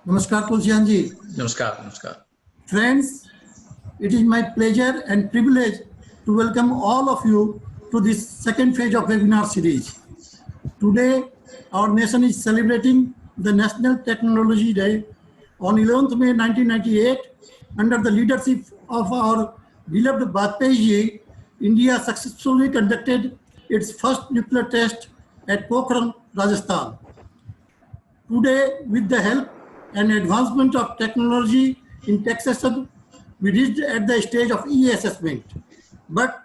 Namaskar Tulsiyan ji. Namaskar, namaskar. Friends, it is my pleasure and privilege to welcome all of you to this second phase of webinar series. Today, our nation is celebrating the National Technology Day on 11th May 1998. Under the leadership of our beloved Bajpayee ji, India successfully conducted its first nuclear test at Pokhran, Rajasthan. Today, with the help and advancement of technology in taxation, we reached at the stage of e-assessment. But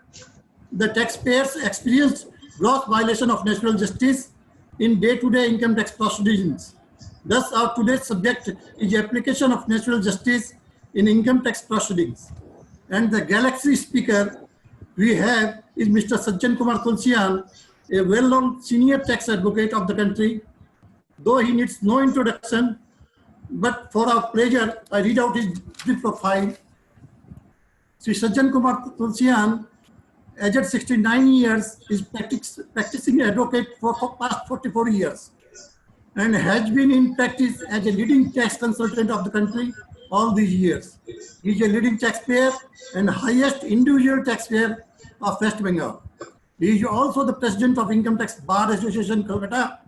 the taxpayers experienced gross violation of natural justice in day-to-day income tax proceedings. Thus, our today's subject is application of natural justice in income tax proceedings. And the Galaxy speaker we have is Mr. Sajjan Kumar Tulsiyan, a well-known senior tax advocate of the country. Though he needs no introduction, but for our pleasure, I read out his brief profile. Sri Sajjan Kumar Tulsiyan, aged 69 years, is practicing advocate for past 44 years and has been in practice as a leading tax consultant of the country all these years. He is a leading taxpayer and highest individual taxpayer of West Bengal. He is also the president of Income Tax Bar Association, Kolkata,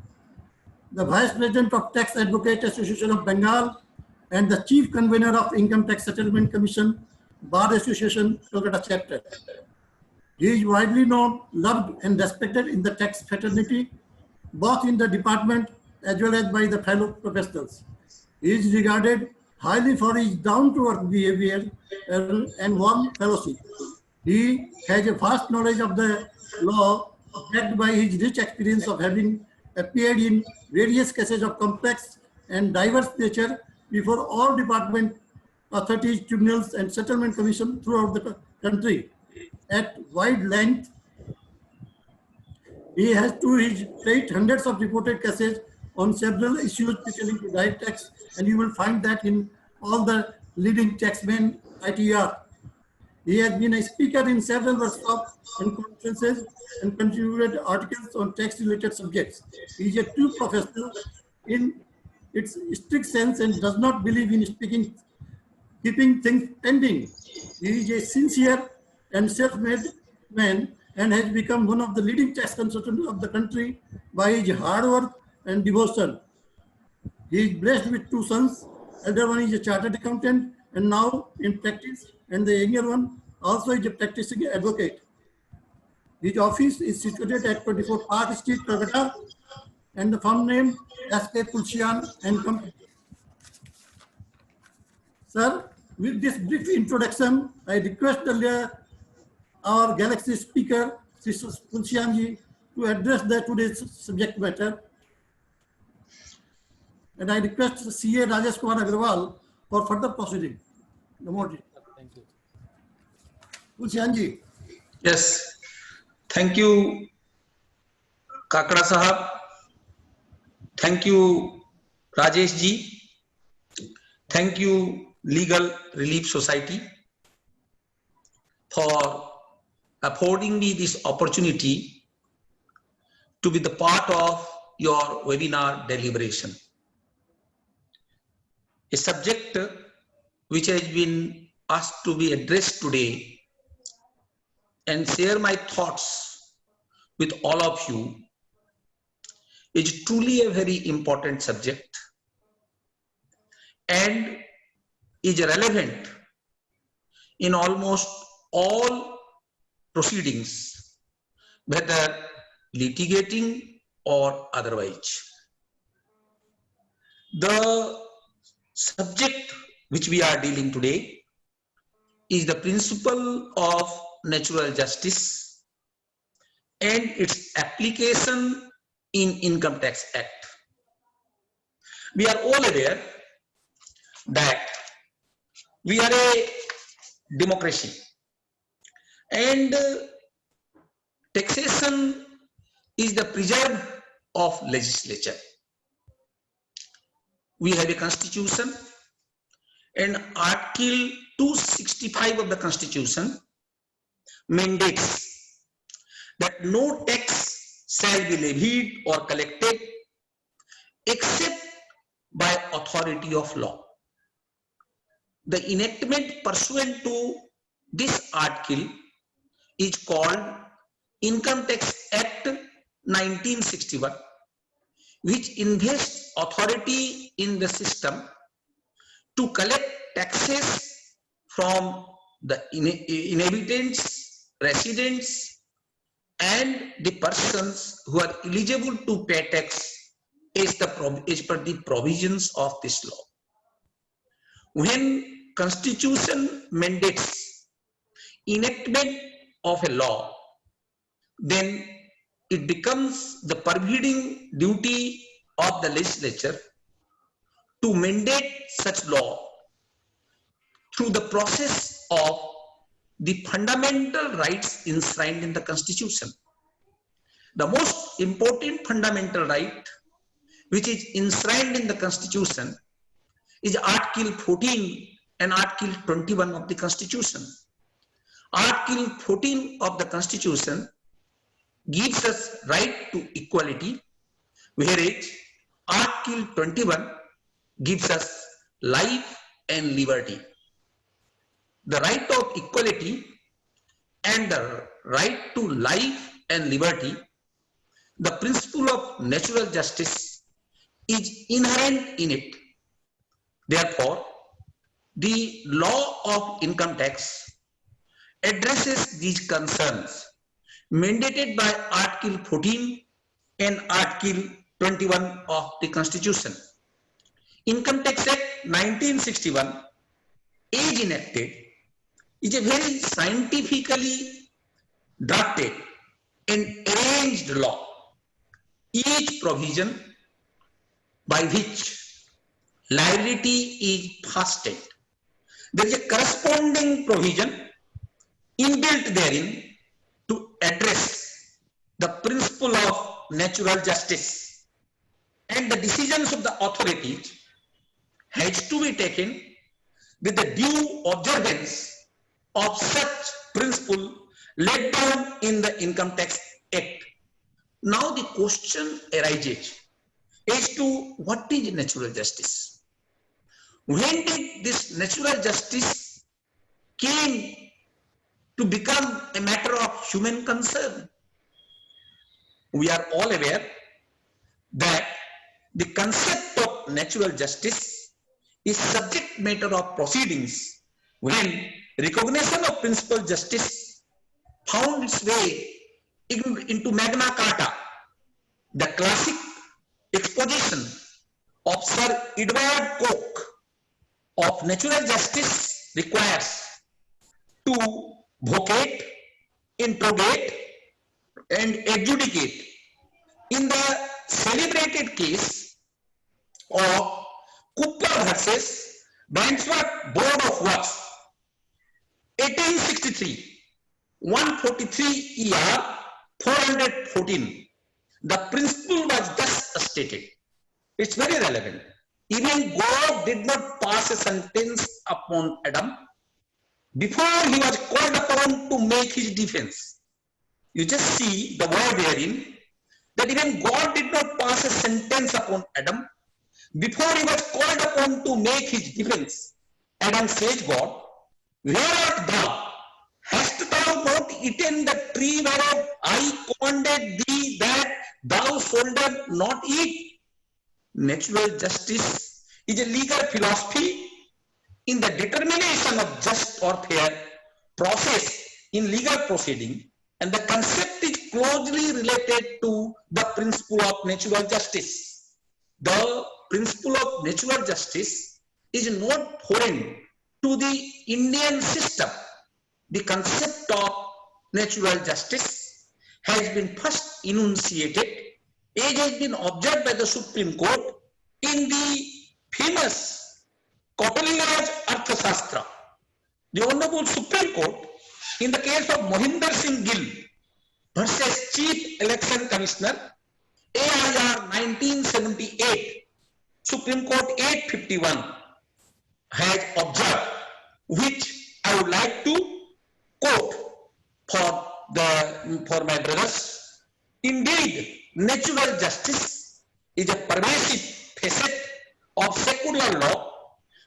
the Vice President of Tax Advocate Association of Bengal, and the Chief Convener of Income Tax Settlement Commission, Bar Association, Kolkata chapter. He is widely known, loved, and respected in the tax fraternity, both in the department as well as by the fellow professionals. He is regarded highly for his down-to-earth behavior and warm fellowship. He has a vast knowledge of the law, backed by his rich experience of having appeared in various cases of complex and diverse nature before all department authorities, tribunals, and settlement commission throughout the country at wide length. He has to his plate hundreds of reported cases on several issues pertaining to direct tax, and you will find that in all the leading taxmen ITR. He has been a speaker in several workshops and conferences and contributed articles on tax-related subjects. He is a true professional in its strict sense and does not believe in keeping things pending. He is a sincere and self-made man and has become one of the leading tax consultants of the country by his hard work and devotion. He is blessed with two sons. Elder one is a chartered accountant and now in practice, and the younger one also is a practicing advocate. His office is situated at 24 Park Street, Kolkata, and the firm name S.K. Tulsiyan and Company. Sir, with this brief introduction, I request our Galaxy speaker, Sri Tulsiyan ji, to address today's subject matter. And I request CA Rajesh Kumar Agarwal for further proceeding. Thank you. Tulsiyan ji. Yes, thank you, Kakra Sahab. Thank you, Rajesh ji. Thank you, Legal Relief Society, for affording me this opportunity to be the part of your webinar deliberation. A subject which has been asked to be addressed today and share my thoughts with all of you is truly a very important subject and is relevant in almost all proceedings, whether litigating or otherwise. The subject which we are dealing today is the principle of natural justice and its application in Income Tax Act. We are all aware that we are a democracy and taxation is the preserve of legislature. We have a constitution, and Article 265 of the constitution mandates that no tax shall be levied or collected except by authority of law. The enactment pursuant to this article is called Income Tax Act 1961, which invests authority in the system to collect taxes from the inhabitants, residents, and the persons who are eligible to pay tax as per the provisions of this law. When Constitution mandates enactment of a law, then it becomes the pervading duty of the legislature to mandate such law through the process of the fundamental rights enshrined in the Constitution. The most important fundamental right which is enshrined in the Constitution is Article 14 and Article 21 of the Constitution. Article 14 of the Constitution gives us right to equality, whereas Article 21 gives us life and liberty. The right of equality and the right to life and liberty, the principle of natural justice is inherent in it. Therefore, the law of income tax addresses these concerns mandated by Article 14 and Article 21 of the Constitution. Income Tax Act 1961 is enacted is a very scientifically drafted and arranged law. Each provision by which liability is fastened, there is a corresponding provision inbuilt therein to address the principle of natural justice, and the decisions of the authorities has to be taken with the due observance of such principle laid down in the Income Tax Act. Now the question arises as to what is natural justice. When did this natural justice came to become a matter of human concern? We are all aware that the concept of natural justice is subject matter of proceedings when recognition of principal justice found its way into Magna Carta. The classic exposition of Sir Edward Coke of natural justice requires to vocate, interrogate, and adjudicate in the celebrated case of Cooper versus Bandsworth Board of Works, 1863, 143 ER 414. The principle was thus stated. It's very relevant. Even God did not pass a sentence upon Adam before he was called upon to make his defense. You just see the word therein that even God did not pass a sentence upon Adam before he was called upon to make his defense. Adam says, God, where art thou? Hast thou not eaten the tree whereof I commanded thee that thou shouldest not eat? Natural justice is a legal philosophy in the determination of just or fair process in legal proceeding, and the concept is closely related to the principle of natural justice. The principle of natural justice is not foreign to the Indian system. The concept of natural justice has been first enunciated, as has been observed by the Supreme Court in the famous Kautilya's Arthashastra. The Honorable Supreme Court, in the case of Mohinder Singh Gill versus Chief Election Commissioner, AIR 1978, Supreme Court 851, has observed, which I would like to quote for my brothers. Indeed, natural justice is a pervasive facet of secular law,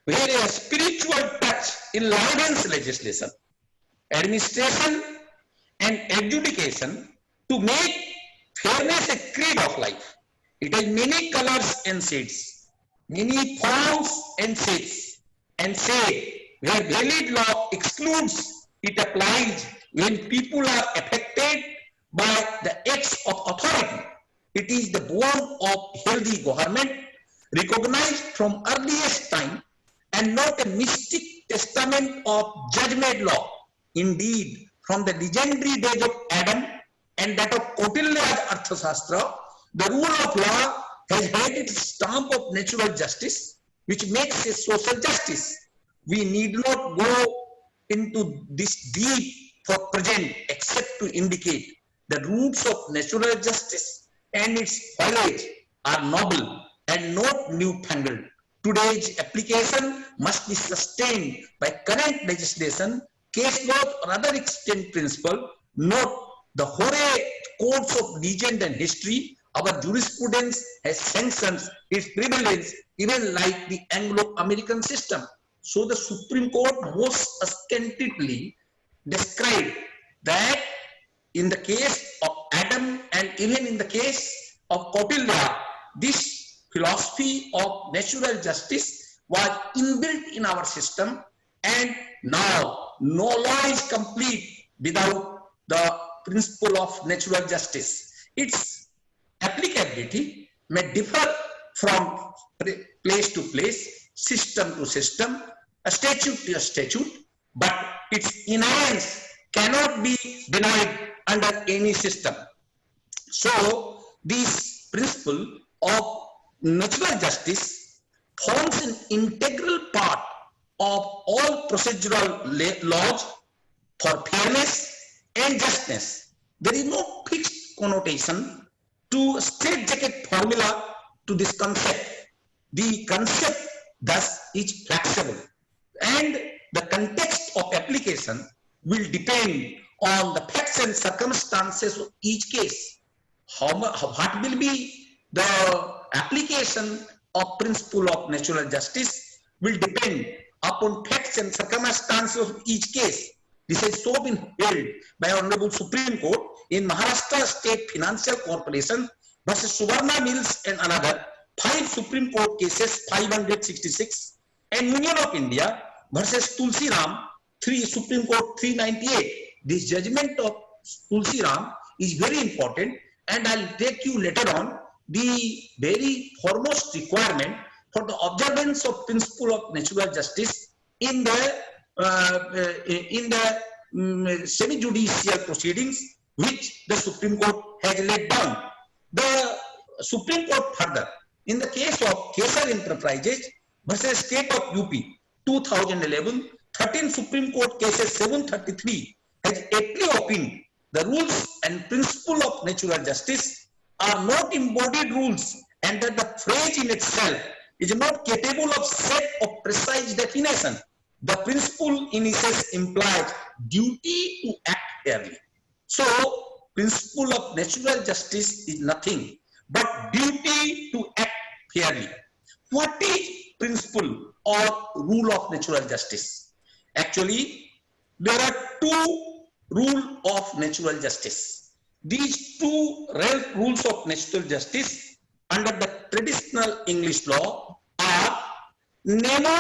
where a spiritual touch enlivens legislation, administration, and adjudication to make fairness a creed of life. It has many colors and shades, many forms and shapes, and shade where valid law excludes, it applies when people are affected by the acts of authority. It is the bone of healthy government, recognized from earliest time, and not a mystic testament of judgment law. Indeed, from the legendary days of Adam and that of Kautilya's Arthashastra, the rule of law has had its stamp of natural justice, which makes a social justice. We need not go into this deep for present, except to indicate the roots of natural justice and its foliage are noble and not newfangled. Today's application must be sustained by current legislation, case law, or other extant principle, not the hoary codes of legend and history. Our jurisprudence has sanctioned its prevalence, even like the Anglo-American system. So the Supreme Court most ostensibly described that in the case of Adam and even in the case of Kautilya, this philosophy of natural justice was inbuilt in our system, and now no law is complete without the principle of natural justice. Its applicability may differ from place to place, system to system, a statute to a statute, but its inherence cannot be denied under any system. So, this principle of natural justice forms an integral part of all procedural laws for fairness and justness. There is no fixed connotation to straitjacket formula to this concept. The concept thus is flexible, and the context of application will depend on the facts and circumstances of each case. What will be the application of principle of natural justice will depend upon facts and circumstances of each case. This has so been held by Honorable Supreme Court in Maharashtra State Financial Corporation versus Suvarna Mills and another 5 Supreme Court cases 566, and Union of India versus Tulsi Ram 3 Supreme Court 398. This judgment of Tulsi Ram is very important, and I'll take you later on the very foremost requirement for the observance of principle of natural justice in the semi-judicial proceedings which the Supreme Court has laid down. The Supreme Court further, in the case of Kesar Enterprises versus State of UP 2011, 13 Supreme Court cases 733 has aptly opined the rules and principle of natural justice are not embodied rules, and that the phrase in itself is not capable of set of precise definition. The principle in essence implies duty to act fairly. So, principle of natural justice is nothing but duty to act fairly. What is principle or rule of natural justice? Actually, there are 2 rules of natural justice. These 2 rules of natural justice under the traditional English law are nemo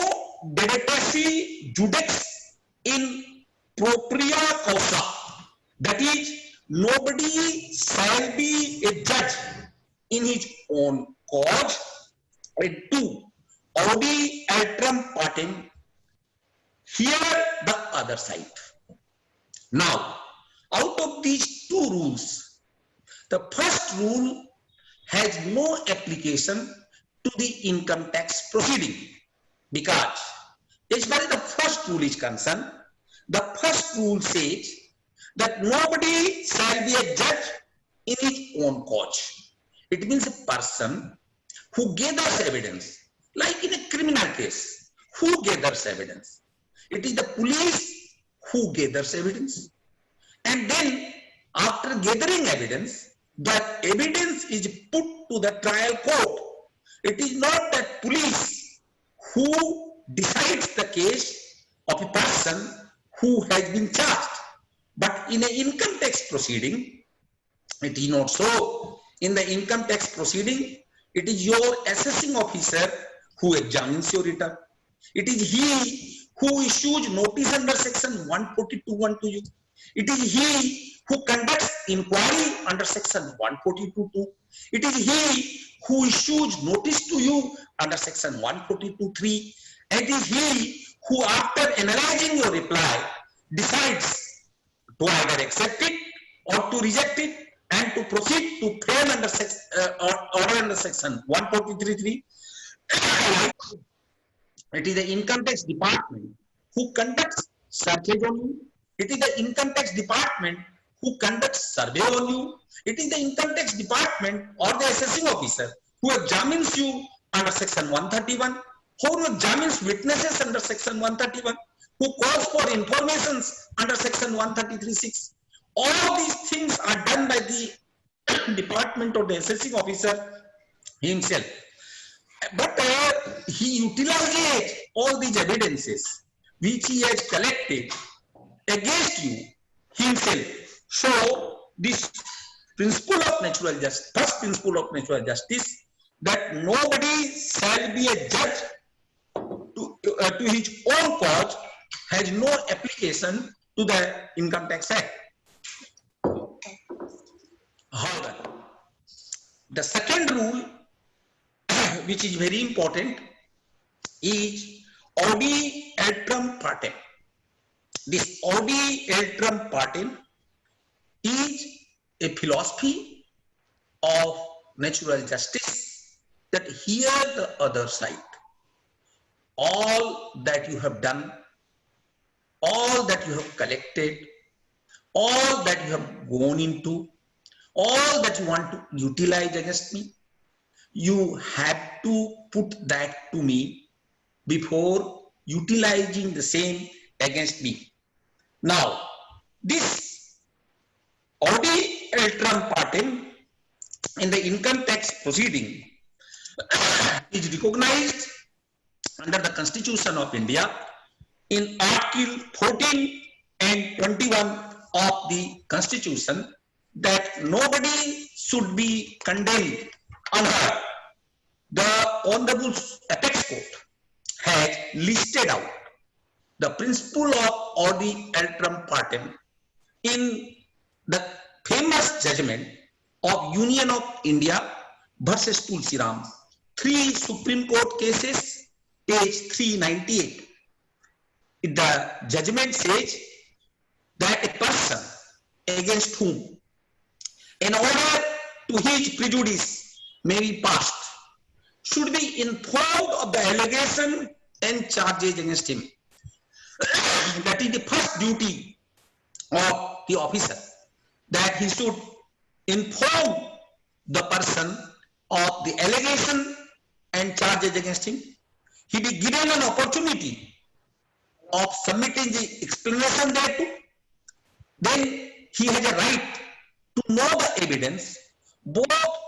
debetassi judex in propria causa, that is, nobody shall be a judge in his own cause, and 2 audi altrum partem, hear the other side. Now, out of these 2 rules, the first rule has no application to the income tax proceeding, because as far as the first rule is concerned, the first rule says that nobody shall be a judge in his own cause. It means a person who gathers evidence, like in a criminal case, who gathers evidence? It is the police who gathers evidence. And then after gathering evidence, that evidence is put to the trial court. It is not that police who decides the case of a person who has been charged. But in an income tax proceeding, it is not so. In the income tax proceeding, it is your assessing officer who examines your return. It is he who issues notice under section 142(1) to you. It is he who conducts inquiry under section 142(2). It is he who issues notice to you under section 142(3). And it is he who, after analyzing your reply, decides to either accept it or to reject it and to proceed to frame under order under section 143(3). It is the income tax department who conducts searches on you. It is the income tax department who conducts survey on you. It is the income tax department or the assessing officer who examines you under section 131, who examines witnesses under section 131, who calls for informations under section 133(6). All these things are done by the department or the assessing officer himself. But he utilizes all these evidences which he has collected against you himself. So this principle of natural justice, first principle of natural justice, that nobody shall be a judge to his own cause, has no application to the Income Tax Act. However, the second rule, which is very important, is audi altrum partem. This audi altrum partem is a philosophy of natural justice, that hear the other side. All that you have done, all that you have collected, all that you have gone into, all that you want to utilize against me, you have to put that to me before utilizing the same against me. Now, this audi altrum partem in the income tax proceeding is recognized under the Constitution of India in Article 14 and 21 of the Constitution, that nobody should be condemned unheard. The Honorable Apex Court has listed out the principle of audi altrum partem in the famous judgment of Union of India versus Tulsi Ram, 3 Supreme Court cases, page 398. The judgment says that a person against whom an order to his prejudice may be passed should be informed of the allegation and charges against him. That is the first duty of the officer, that he should inform the person of the allegation and charges against him. He be given an opportunity of submitting the explanation thereto. Then he has a right to know the evidence, both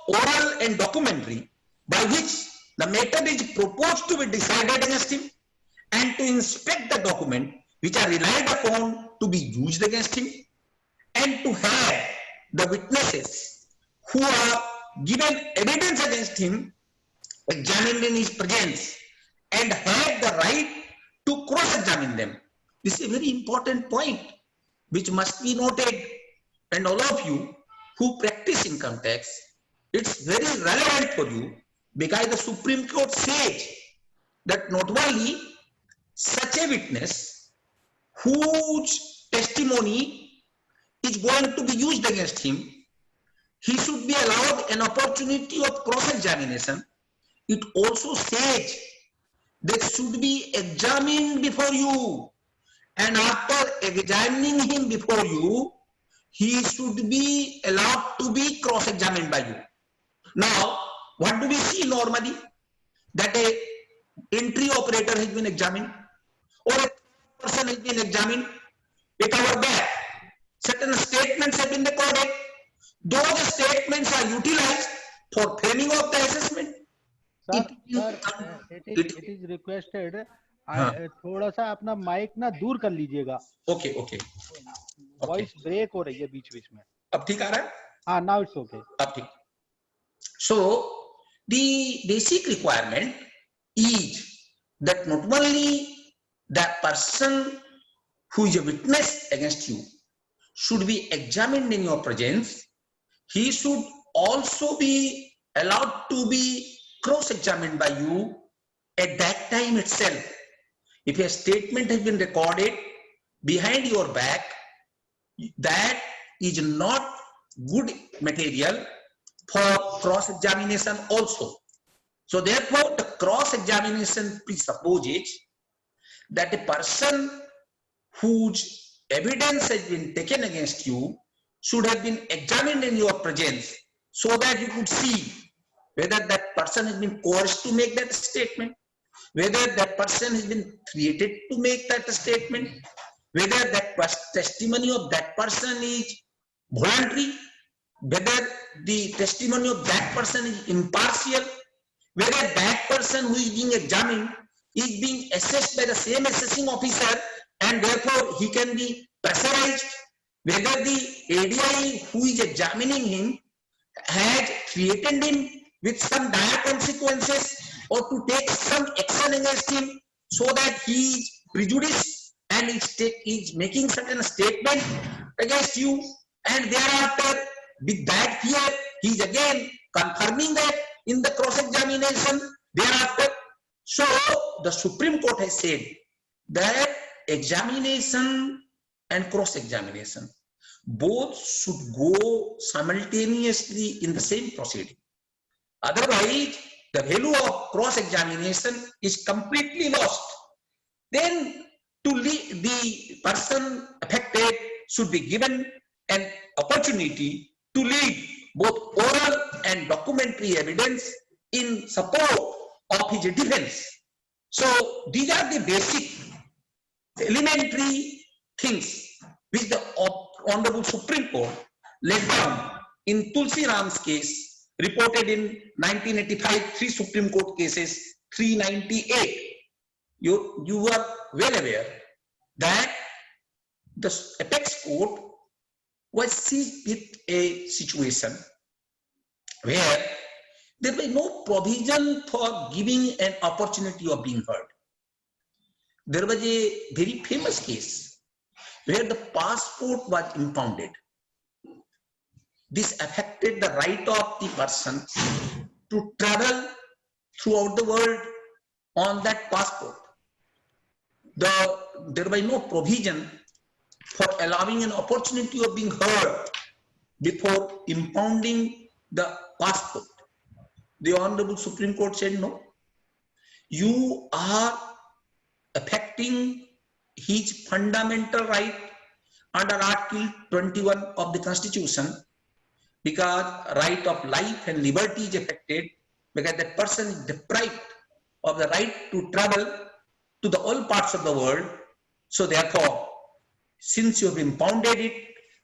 oral and documentary, by which the matter is proposed to be decided against him, and to inspect the document which are relied upon to be used against him, and to have the witnesses who are given evidence against him examined in his presence, and have the right to cross-examine them. This is a very important point which must be noted, and all of you who practice income tax, it's very relevant for you, because the Supreme Court says that not only such a witness whose testimony is going to be used against him, he should be allowed an opportunity of cross-examination. It also says that should be examined before you, and after examining him before you, he should be allowed to be cross-examined by you. Now, what do we see normally? That a entry operator has been examined, or a person has been examined with our back. Certain statements have been recorded. Those statements are utilized for framing of the assessment. Sir It will sir come. It is requested, हाँ, थोड़ा सा अपना mic ना दूर कर लीजिएगा, okay okay okay. Voice break हो रही है बीच बीच में। अब ठीक आ रहा है? हाँ, नाउ इट्स ओके। अब ठीक। So the basic requirement is that not only the person who is a witness against you should be examined in your presence, he should also be allowed to be cross-examined by you at that time itself. If a statement has been recorded behind your back, that is not good material for cross-examination also. So therefore, the cross-examination presupposes that a person whose evidence has been taken against you should have been examined in your presence so that you could see whether that person has been coerced to make that statement, whether that person has been created to make that statement, whether that testimony of that person is voluntary, whether the testimony of that person is impartial, whether that person who is being examined is being assessed by the same assessing officer and therefore he can be pressurized, whether the ADI who is examining him has threatened him with some dire consequences or to take some action against him so that he is prejudiced and is making certain statement against you, and thereafter with that fear he is again confirming that in the cross-examination thereafter. So the Supreme Court has said that examination and cross-examination both should go simultaneously in the same proceeding. Otherwise, the value of cross-examination is completely lost. Then the person affected should be given an opportunity to lead both oral and documentary evidence in support of his defense. So these are the basic elementary things which the Honorable Supreme Court laid down in Tulsi Ram's case, reported in 1985, 3 Supreme Court cases, 398. You are well aware that the apex court was seized with a situation where there was no provision for giving an opportunity of being heard. There was a very famous case where the passport was impounded. This affected the right of the person to travel throughout the world on that passport. There was no provision for allowing an opportunity of being heard before impounding the passport. The Honorable Supreme Court said, no, you are affecting his fundamental right under Article 21 of the Constitution, because right of life and liberty is affected, because that person is deprived of the right to travel to the all parts of the world. So therefore, since you have impounded it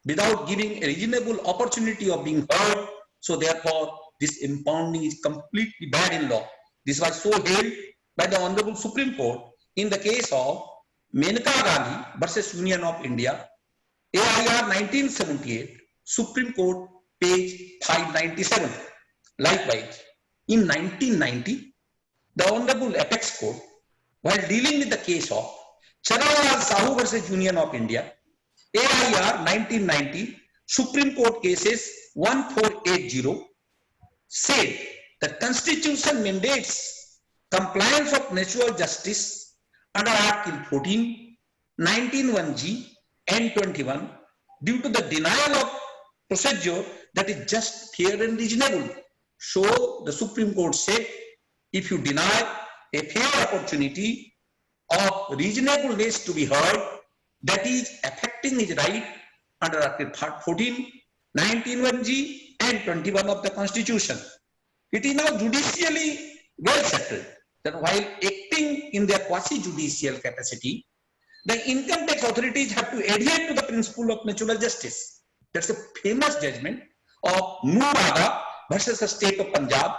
without giving a reasonable opportunity of being heard, so therefore this impounding is completely bad in law. This was so held by the Honorable Supreme Court in the case of Menka Gandhi versus Union of India, AIR 1978, Supreme Court, page 597. Likewise, in 1990, the Honorable Apex Court, while dealing with the case of Chanalal Sahu versus Union of India, AIR 1990, Supreme Court cases 1480, said the Constitution mandates compliance of natural justice under Article 14, 19(1)(g) and 21 due to the denial of procedure that is just, fair and reasonable. So the Supreme Court said, if you deny a fair opportunity of reasonableness to be heard, that is affecting his right under Article 14, 19(1)(g) and 21 of the Constitution. It is now judicially well settled that while acting in their quasi-judicial capacity, the income tax authorities have to adhere to the principle of natural justice. That's a famous judgment of Noor Agha versus the state of Punjab,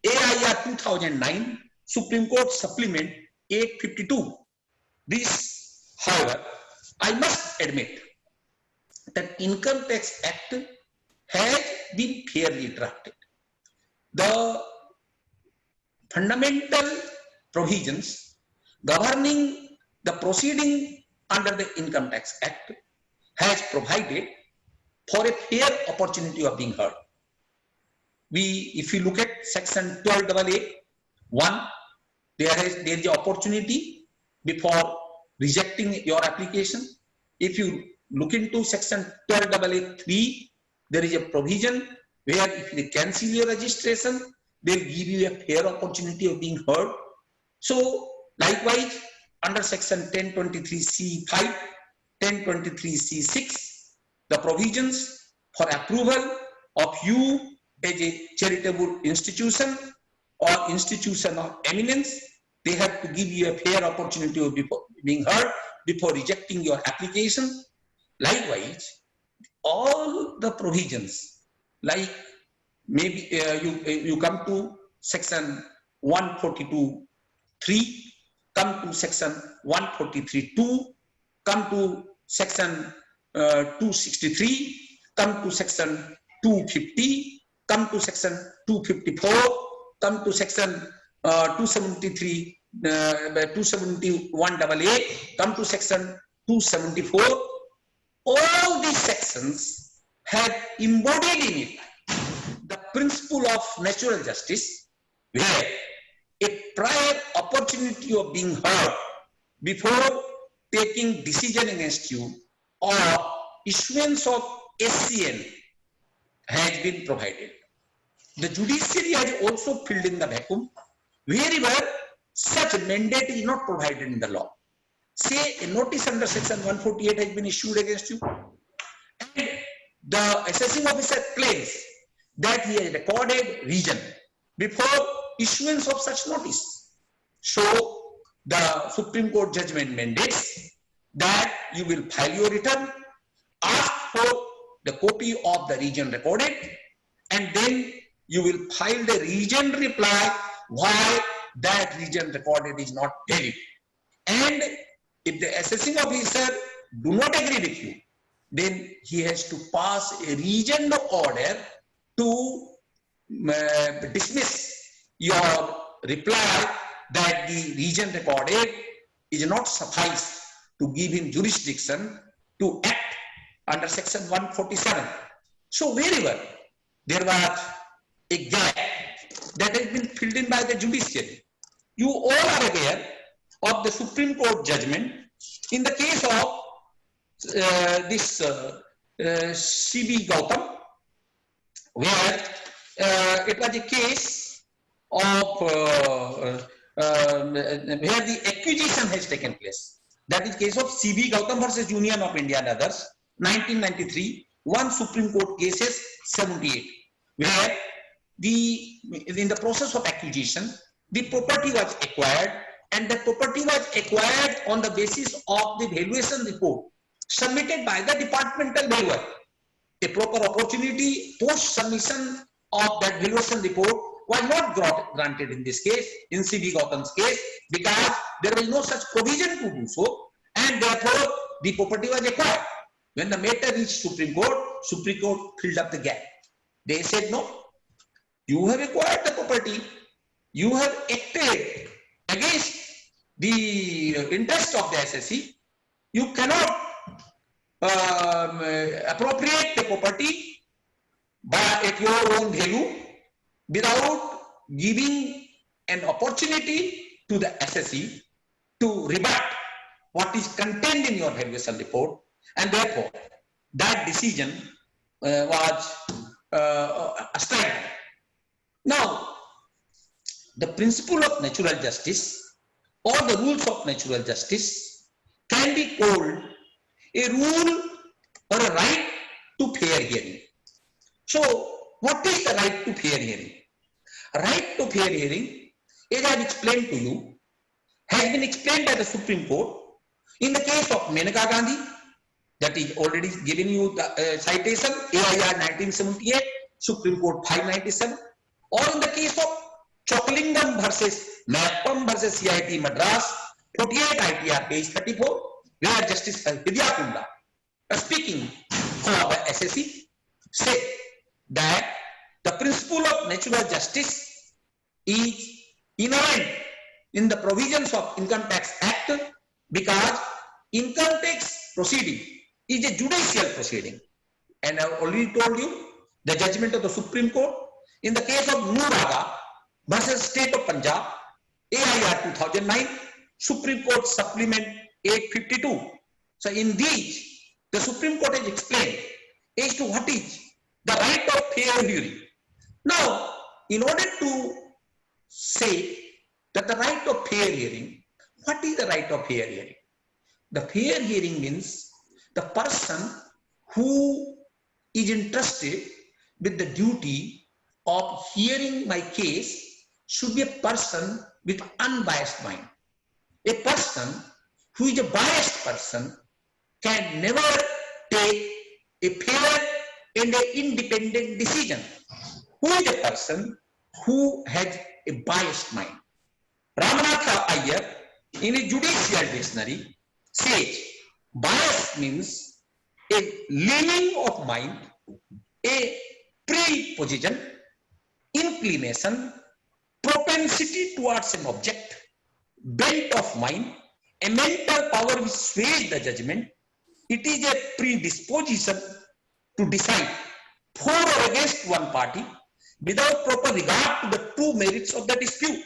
AIR 2009, Supreme Court Supplement 852. This, however, I must admit that Income Tax Act has been fairly drafted. The fundamental provisions governing the proceeding under the Income Tax Act has provided for a fair opportunity of being heard. If you look at section 12AA(1), there is the opportunity before rejecting your application. If you look into section 12AA(3), there is a provision where if you cancel your registration, they'll give you a fair opportunity of being heard. So likewise, under section 1023C(5), 1023C(6), the provisions for approval of you as a charitable institution or institution of eminence, they have to give you a fair opportunity of being heard before rejecting your application. Likewise, all the provisions, like maybe you come to section 142(3), come to section 143(2), come to section 263, come to section 250, come to section 254, come to section 273, 271AA, come to section 274. All these sections have embodied in it the principle of natural justice, where a prior opportunity of being heard before taking decision against you or issuance of SCN has been provided. The judiciary has also filled in the vacuum wherever such mandate is not provided in the law. Say a notice under section 148 has been issued against you, and the assessing officer claims that he has recorded region before issuance of such notice. So the Supreme Court judgment mandates that you will file your return, ask for the copy of the region recorded, and then you will file the region reply why that region recorded is not valid. And if the assessing officer do not agree with you, then he has to pass a region order to dismiss your reply that the region recorded is not suffice to give him jurisdiction to act under section 147. So wherever there was a gap that has been filled in by the judiciary, you all are aware of the Supreme Court judgment in the case of this C.V. Gautam, where it was a case of where the acquisition has taken place. That is case of C.V. Gautam versus Union of India and others, 1993, one Supreme Court cases 78, where in the process of acquisition, the property was acquired, and the property was acquired on the basis of the valuation report submitted by the departmental valuer. A proper opportunity post submission of that valuation report was not granted in this case, in C.V. Gautam's case, because there was no such provision to do so, and therefore the property was acquired. When the matter reached Supreme Court filled up the gap. They said, no, you have acquired the property, you have acted against the interest of the SSC, you cannot appropriate the property at your own value without giving an opportunity to the SSC to rebut what is contained in your valuation report, and therefore that decision was struck. Now, the principle of natural justice or the rules of natural justice can be called a rule or a right to fair hearing. So, what is the right to fair hearing? Right to fair hearing, as I have explained to you, has been explained by the Supreme Court in the case of Maneka Gandhi, that is already given you the citation, AIR 1978, Supreme Court 597, or in the case of Chocolingam versus Mappam versus CIT Madras, 48 ITR page 34, where Justice Vidyakunda, speaking for the SSC, said that the principle of natural justice is inherent in the provisions of Income Tax Act because income tax proceeding is a judicial proceeding. And I have already told you the judgment of the Supreme Court in the case of Noor versus State of Punjab, AIR 2009, Supreme Court Supplement 852. So in these, the Supreme Court has explained as to what is the right of fair hearing. Now, in order to say that the right of fair hearing, what is the right of fair hearing? The fair hearing means the person who is entrusted with the duty of hearing my case should be a person with unbiased mind. A person who is a biased person can never take a fair and an independent decision. Who is a person who has a biased mind? Ramanatha Iyer, in a judicial dictionary, says bias means a leaning of mind, a preposition, inclination, propensity towards an object, bent of mind, a mental power which sways the judgment. It is a predisposition to decide for or against one party without proper regard to the true merits of the dispute.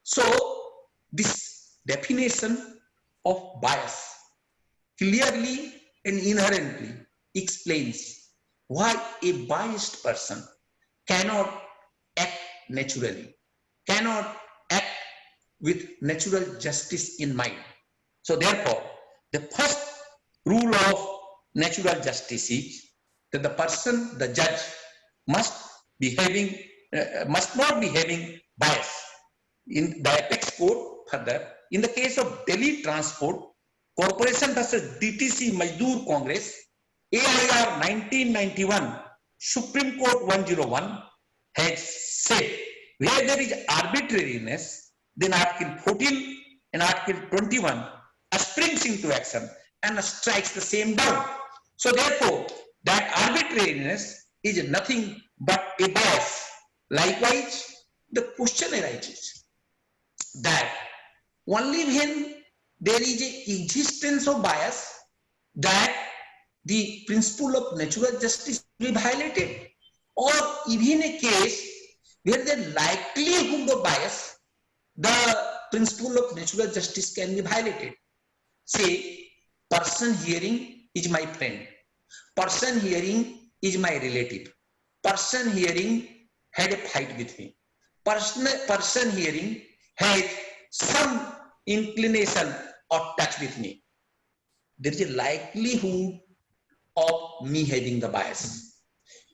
So, this definition of bias clearly and inherently explains why a biased person cannot act naturally, cannot act with natural justice in mind. So therefore, the first rule of natural justice is that the person, the judge, must not be having bias. In the Apex Court, further, in the case of Delhi Transport Corporation versus DTC Mazdoor Congress, AIR 1991, Supreme Court 101 has said where there is arbitrariness, then Article 14 and Article 21 springs into action and strikes the same down. So therefore, that arbitrariness is nothing but a bias. Likewise, the question arises that only when there is an existence of bias that the principle of natural justice will be violated, or even a case where the likelihood of bias, the principle of natural justice can be violated. Say, person hearing is my friend, person hearing is my relative, person hearing had a fight with me, person hearing has some inclination or touch with me. There is a likelihood of me having the bias.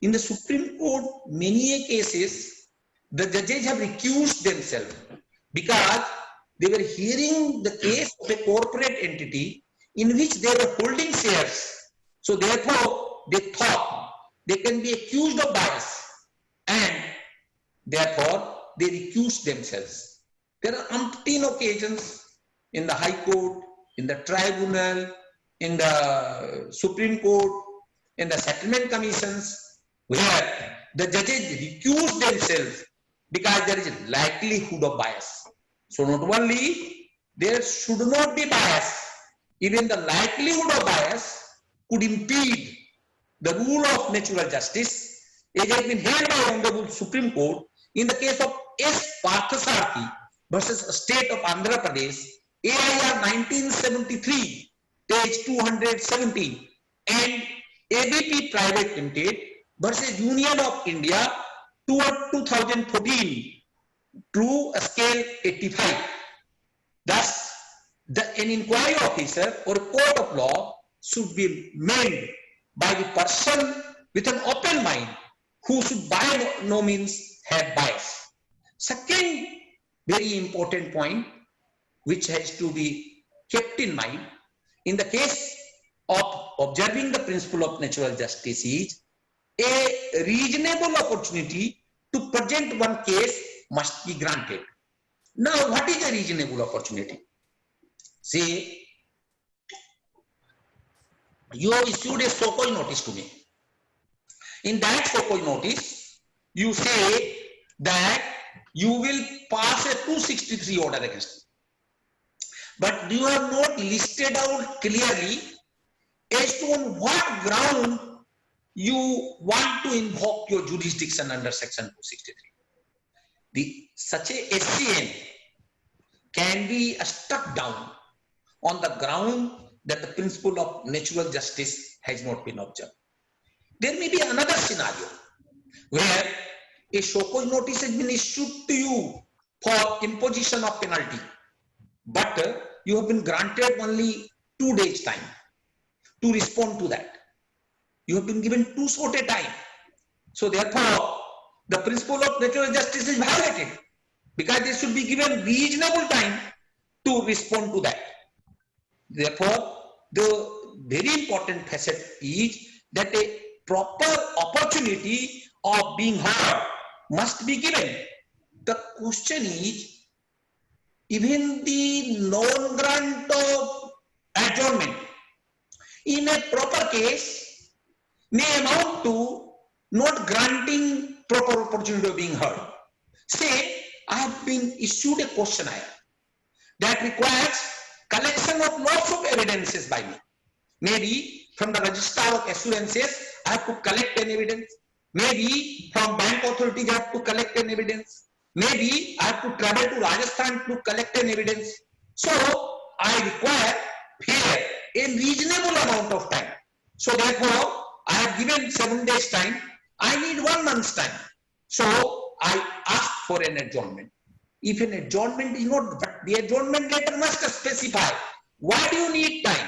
In the Supreme Court, many cases, the judges have recused themselves because they were hearing the case of a corporate entity in which they were holding shares. So therefore, they thought they can be accused of bias, and therefore they recused themselves. There are umpteen occasions in the High Court, in the Tribunal, in the Supreme Court, in the settlement commissions, where the judges recuse themselves because there is a likelihood of bias. So not only there should not be bias, even the likelihood of bias could impede the rule of natural justice. It has been held by Honorable Supreme Court in the case of S. Parthasarathi versus State of Andhra Pradesh, AIR 1973, page 217, and ABP Private Limited versus Union of India, 2014, to a scale 85. Thus, an inquiry officer or a court of law should be made by the person with an open mind who should by no means have bias. Second very important point which has to be kept in mind in the case of observing the principle of natural justice is a reasonable opportunity to present one case must be granted. Now, what is a reasonable opportunity? Say, you have issued a so called notice to me. In that so called notice, you say that you will pass a 263 order against me. But you have not listed out clearly as to on what ground you want to invoke your jurisdiction under section 263. Such a SCN can be struck down on the ground that the principle of natural justice has not been observed. There may be another scenario where a show-cause notice has been issued to you for imposition of penalty, but you have been granted only 2 days time to respond to that. You have been given too short a time. So therefore, the principle of natural justice is violated because there should be given reasonable time to respond to that. Therefore, the very important facet is that a proper opportunity of being heard must be given. The question is, even the non-grant of adjournment in a proper case may amount to not granting proper opportunity of being heard. Say, I have been issued a questionnaire that requires collection of lots of evidences by me. Maybe from the registrar of assurances, I have to collect an evidence. Maybe from bank authorities, I have to collect an evidence. Maybe I have to travel to Rajasthan to collect an evidence. So I require here a reasonable amount of time. So therefore, I have given 7 days time. I need 1 month's time. So I ask for an adjournment. If an adjournment is not, but the adjournment letter must specify why do you need time.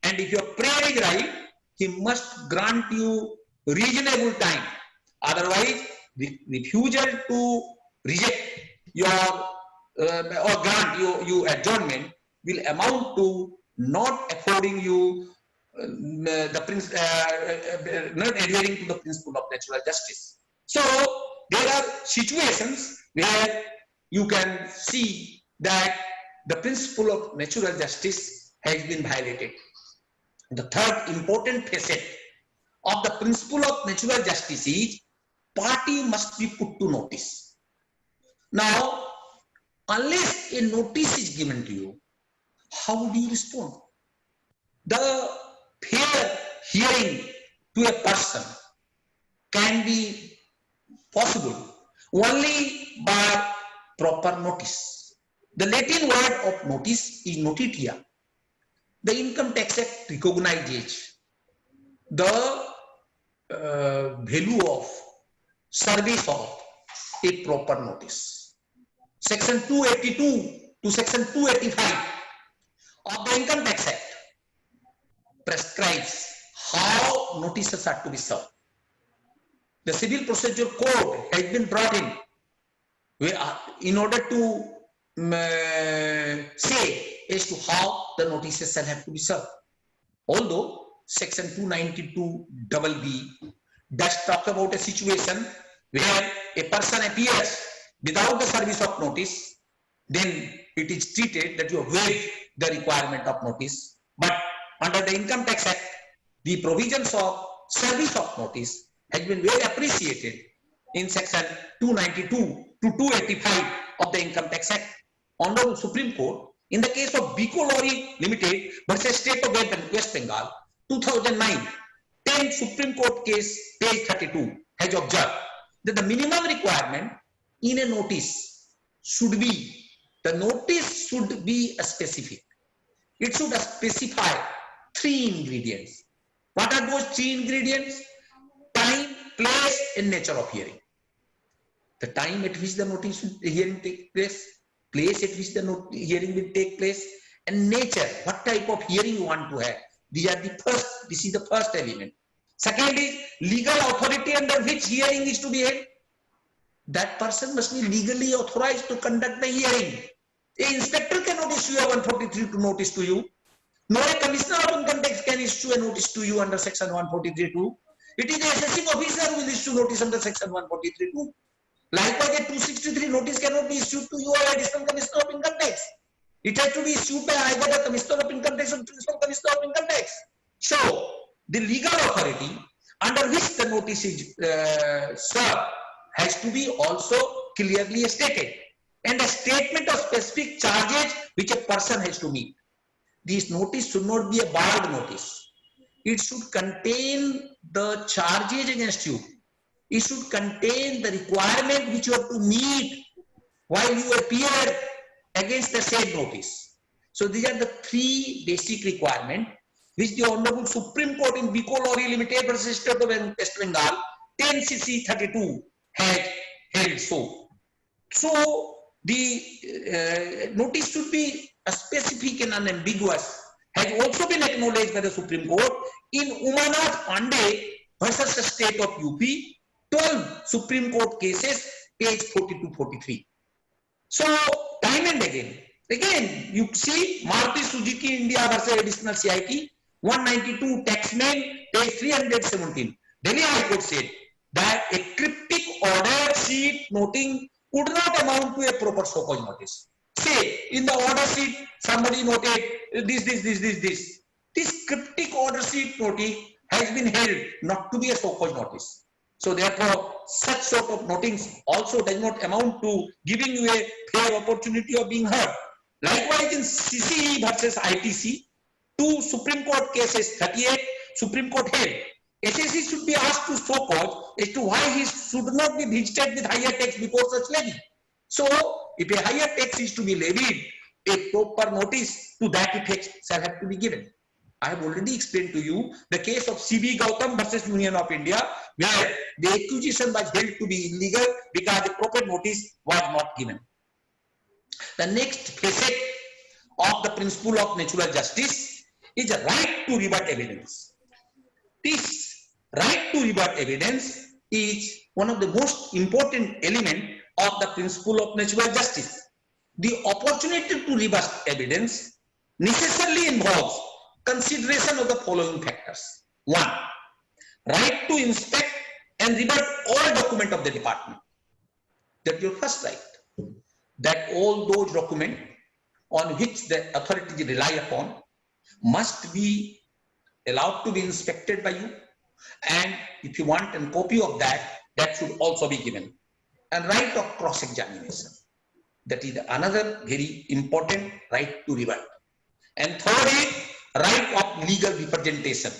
And if your prayer is right, he must grant you reasonable time. Otherwise, the refusal to reject your or grant you adjournment will amount to not affording you not adhering to the principle of natural justice. So there are situations where you can see that the principle of natural justice has been violated. The third important facet of the principle of natural justice is party must be put to notice. Now, unless a notice is given to you, how do you respond? The fair hearing to a person can be possible only by proper notice. The Latin word of notice is notitia. The Income Tax Act recognizes the value of service of a proper notice. Section 282 to section 285 of the Income Tax Act prescribes how notices are to be served. The Civil Procedure Code has been brought in order to say as to how the notices shall have to be served. Although section 292BB does talk about a situation where a person appears without the service of notice, then it is treated that you have waived the requirement of notice. But under the Income Tax Act, the provisions of service of notice has been well appreciated in section 292 to 285 of the Income Tax Act. Honorable Supreme Court, in the case of Biko Lorry Limited versus State of West Bengal, 2009, 10 Supreme Court case, page 32, has observed that the minimum requirement in a notice should be, the notice should be specific. It should specify 3 ingredients. What are those 3 ingredients? Time, place, and nature of hearing. The time at which the notice hearing take place, place at which the hearing will take place, and nature, what type of hearing you want to have. These are the first, this is the first element. Second is legal authority under which hearing is to be held. That person must be legally authorized to conduct the hearing. A inspector cannot issue a 143 to notice to you. Nor a commissioner of income tax can issue a notice to you under section 143(2). It is the assessing officer who will issue notice under section 143(2). Likewise, a 263 notice cannot be issued to you or additional commissioner of income tax. It has to be issued by either the commissioner of income tax or principal commissioner of income tax. So, the legal authority under which the notice is served has to be also clearly stated, and a statement of specific charges which a person has to meet. This notice should not be a barred notice. It should contain the charges against you. It should contain the requirement which you have to meet while you appear against the said notice. So these are the three basic requirements which the Honorable Supreme Court in Biko Lorry Limited versus State of West Bengal 10 CC 32 has held so. So the notice should be specific and unambiguous, has also been acknowledged by the Supreme Court in Umanath Pandey versus the State of UP, 12 Supreme Court cases, page 42-43. So time and again you see Maruti Suzuki India versus additional CIT 192 taxman, page 317. Delhi High Court said that a cryptic order sheet noting would not amount to a proper so called notice. Say in the order sheet somebody noted this. This cryptic order sheet noting has been held not to be a so called notice. So therefore, such sort of notings also does not amount to giving you a fair opportunity of being heard. Likewise, in CCE versus ITC, 2 Supreme Court cases 38, Supreme Court held SSC should be asked to show cause as to why he should not be visited with higher tax before such levy. So, if a higher tax is to be levied, a proper notice to that effect shall have to be given. I have already explained to you the case of CB Gautam versus Union of India, where the acquisition was held to be illegal because the proper notice was not given. The next facet of the principle of natural justice is a right to rebut evidence. This right to rebut evidence is one of the most important elements of the principle of natural justice. The opportunity to rebut evidence necessarily involves consideration of the following factors. 1. Right to inspect and rebut all documents of the department. That's your first right. That all those documents on which the authorities rely upon must be allowed to be inspected by you, and if you want a copy of that, that should also be given. And right of cross-examination. That is another very important right to rebut. And third is right of legal representation.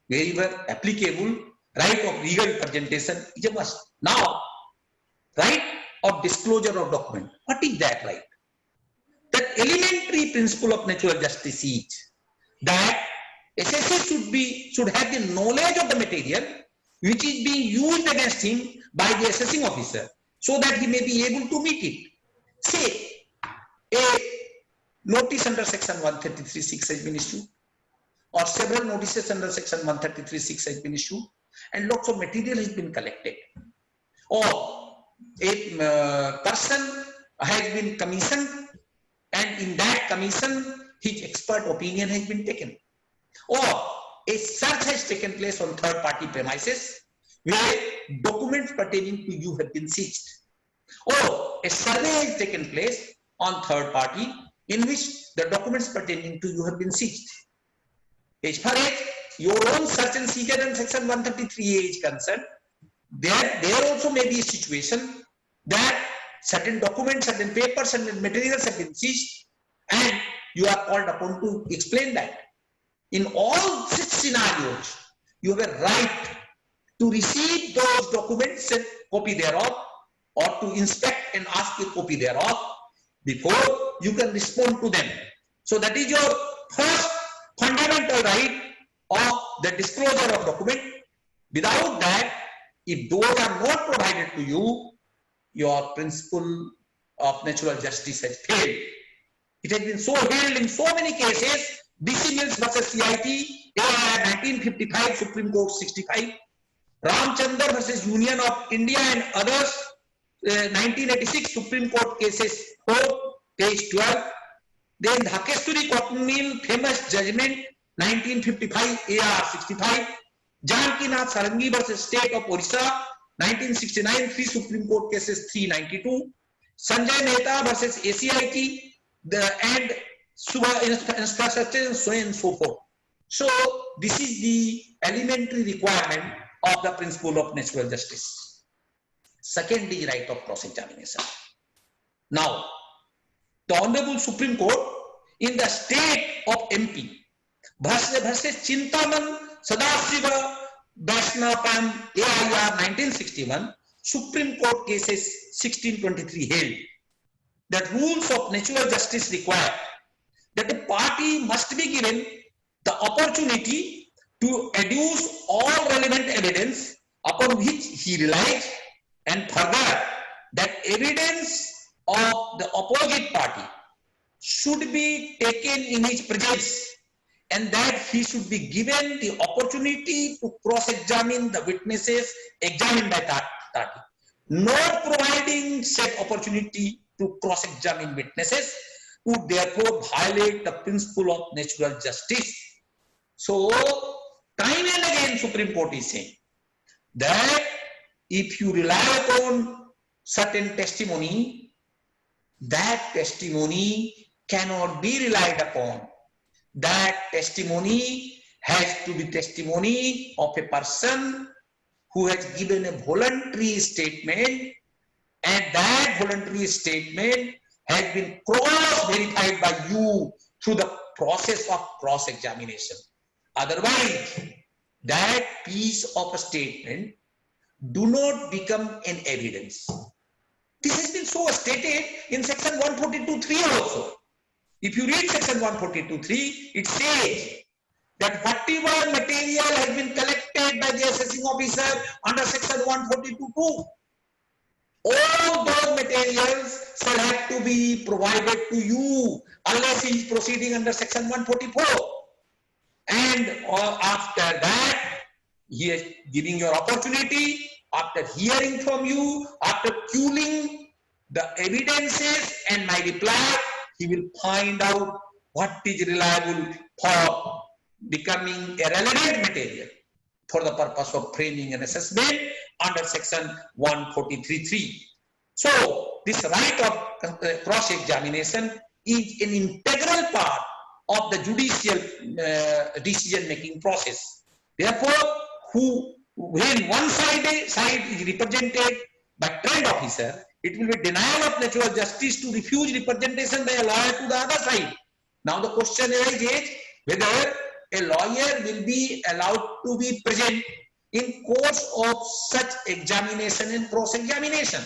Wherever applicable, right of legal representation is a must. Now, right of disclosure of document. What is that right? That elementary principle of natural justice is that SSC should have the knowledge of the material which is being used against him by the assessing officer, so that he may be able to meet it. Say, a notice under section 133(6) has been issued, or several notices under section 133(6) has been issued, and lots of material has been collected. Or a person has been commissioned, and in that commission, his expert opinion has been taken. Or a search has taken place on third-party premises where documents pertaining to you have been seized. Or a survey has taken place on third party in which the documents pertaining to you have been seized. As far as your own search and seizure in section 133A is concerned, there also may be a situation that certain documents, certain papers, certain materials have been seized, and you are called upon to explain that. In all such scenarios, you have a right to receive those documents and copy thereof, or to inspect and ask a copy thereof before you can respond to them. So that is your first fundamental right of the disclosure of document. Without that, if those are not provided to you, your principle of natural justice has failed. It has been so held in so many cases. DC Mills versus CIT, AIR 1955, Supreme Court 65, Ramchandar versus Union of India and others, 1986 Supreme Court cases 4, page 12. Then Dhakesturi Cotton Mill, famous judgment, 1955, AR 65, Janakinath Sarangi versus State of Orissa, 1969, 3 Supreme Court cases, 392. Sanjay Mehta versus ACIT, and Subha infrastructure, and so on and so forth. So this is the elementary requirement of the principle of natural justice. Second is right of cross-examination. Now, the Honorable Supreme Court in the state of MP versus Chintaman Sadashiva Vaishnavapam AIR 1961, Supreme Court cases 1623 held that rules of natural justice require that a party must be given the opportunity to adduce all relevant evidence upon which he relies, and further that evidence of the opposite party should be taken in his presence, and that he should be given the opportunity to cross-examine the witnesses examined by that party. Not providing said opportunity to cross-examine witnesses would therefore violate the principle of natural justice. So, time and again Supreme Court is saying that if you rely upon certain testimony, that testimony cannot be relied upon. That testimony has to be testimony of a person who has given a voluntary statement, and that voluntary statement has been cross-verified by you through the process of cross-examination. Otherwise, that piece of a statement do not become an evidence. This has been so stated in section 142(3) also. If you read section 142(3), it says that whatever material has been collected by the assessing officer under section 142(2), all those materials shall have to be provided to you unless he is proceeding under section 144. And after that, he is giving your opportunity, after hearing from you, after culling the evidences and my reply, he will find out what is reliable for becoming a relevant material for the purpose of framing an assessment under section 143(3). So, this right of cross-examination is an integral part of the judicial decision-making process. Therefore, when one side is represented by trained officer, it will be denial of natural justice to refuse representation by a lawyer to the other side. Now the question arises whether a lawyer will be allowed to be present in course of such examination and cross-examination.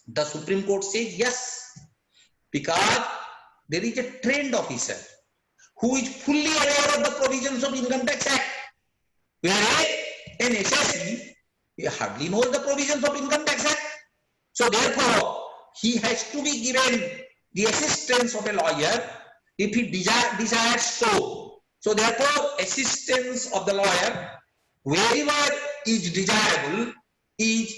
The Supreme Court says yes, because there is a trained officer who is fully aware of the provisions of Income Tax Act, whereas an HSE, he hardly knows the provisions of Income Tax Act. So therefore, he has to be given the assistance of a lawyer if he desires so. So therefore, assistance of the lawyer wherever is desirable is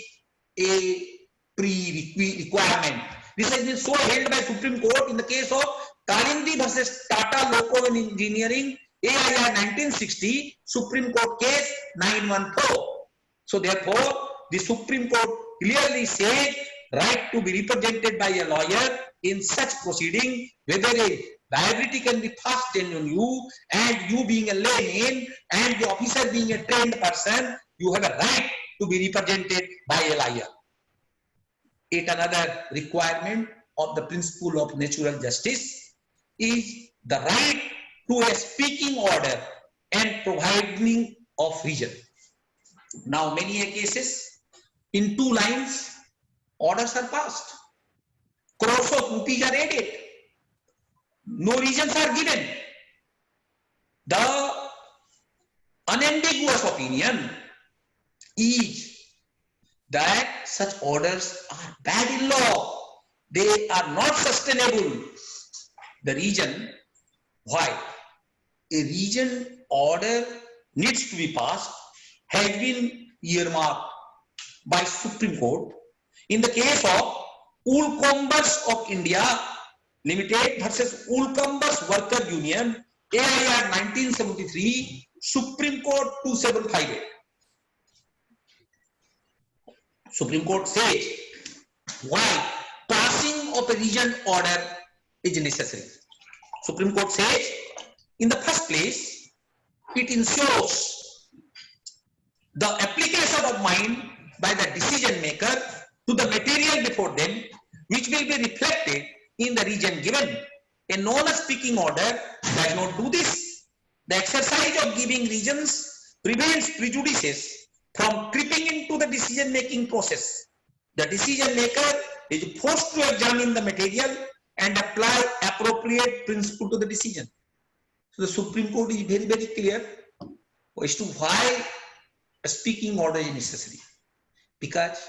a pre-requirement. This has been so held by Supreme Court in the case of Kalindi versus Tata Loco and Engineering, AIR 1960, Supreme Court case 914. So therefore, the Supreme Court clearly says right to be represented by a lawyer in such proceeding, whether a liability can be fastened on you, and you being a layman and the officer being a trained person, you have a right to be represented by a lawyer. Yet another requirement of the principle of natural justice is the right to a speaking order and providing of reason. Now, many cases in 2 lines, orders are passed, crores of rupees are added, no reasons are given. The unambiguous opinion is that such orders are bad in law, they are not sustainable. The reason why a region order needs to be passed has been earmarked by Supreme Court in the case of Woolcombers of India Limited versus Woolcombers Worker Union, AIR 1973, Supreme Court 2758. Supreme Court says why passing of a region order is necessary. Supreme Court says, in the first place, it ensures the application of mind by the decision maker to the material before them, which will be reflected in the region given. A non-speaking order does not do this. The exercise of giving regions prevents prejudices from creeping into the decision-making process. The decision maker is forced to examine the material and apply appropriate principle to the decision. So the Supreme Court is very, very clear as to why a speaking order is necessary. Because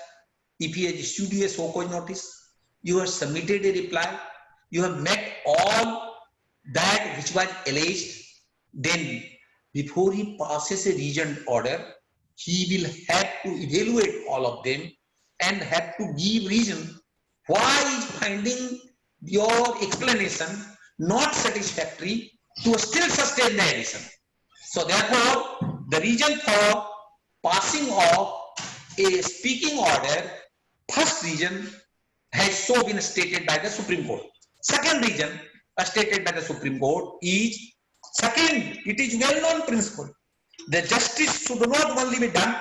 if you have issued a so-called notice, you have submitted a reply, you have met all that which was alleged, then before he passes a region order, he will have to evaluate all of them and have to give reason why is finding your explanation not satisfactory to still sustain the addition. So therefore, the reason for passing of a speaking order, first reason has so been stated by the Supreme Court. Second reason stated by the Supreme Court is, second, it is well-known principle. The justice should not only be done,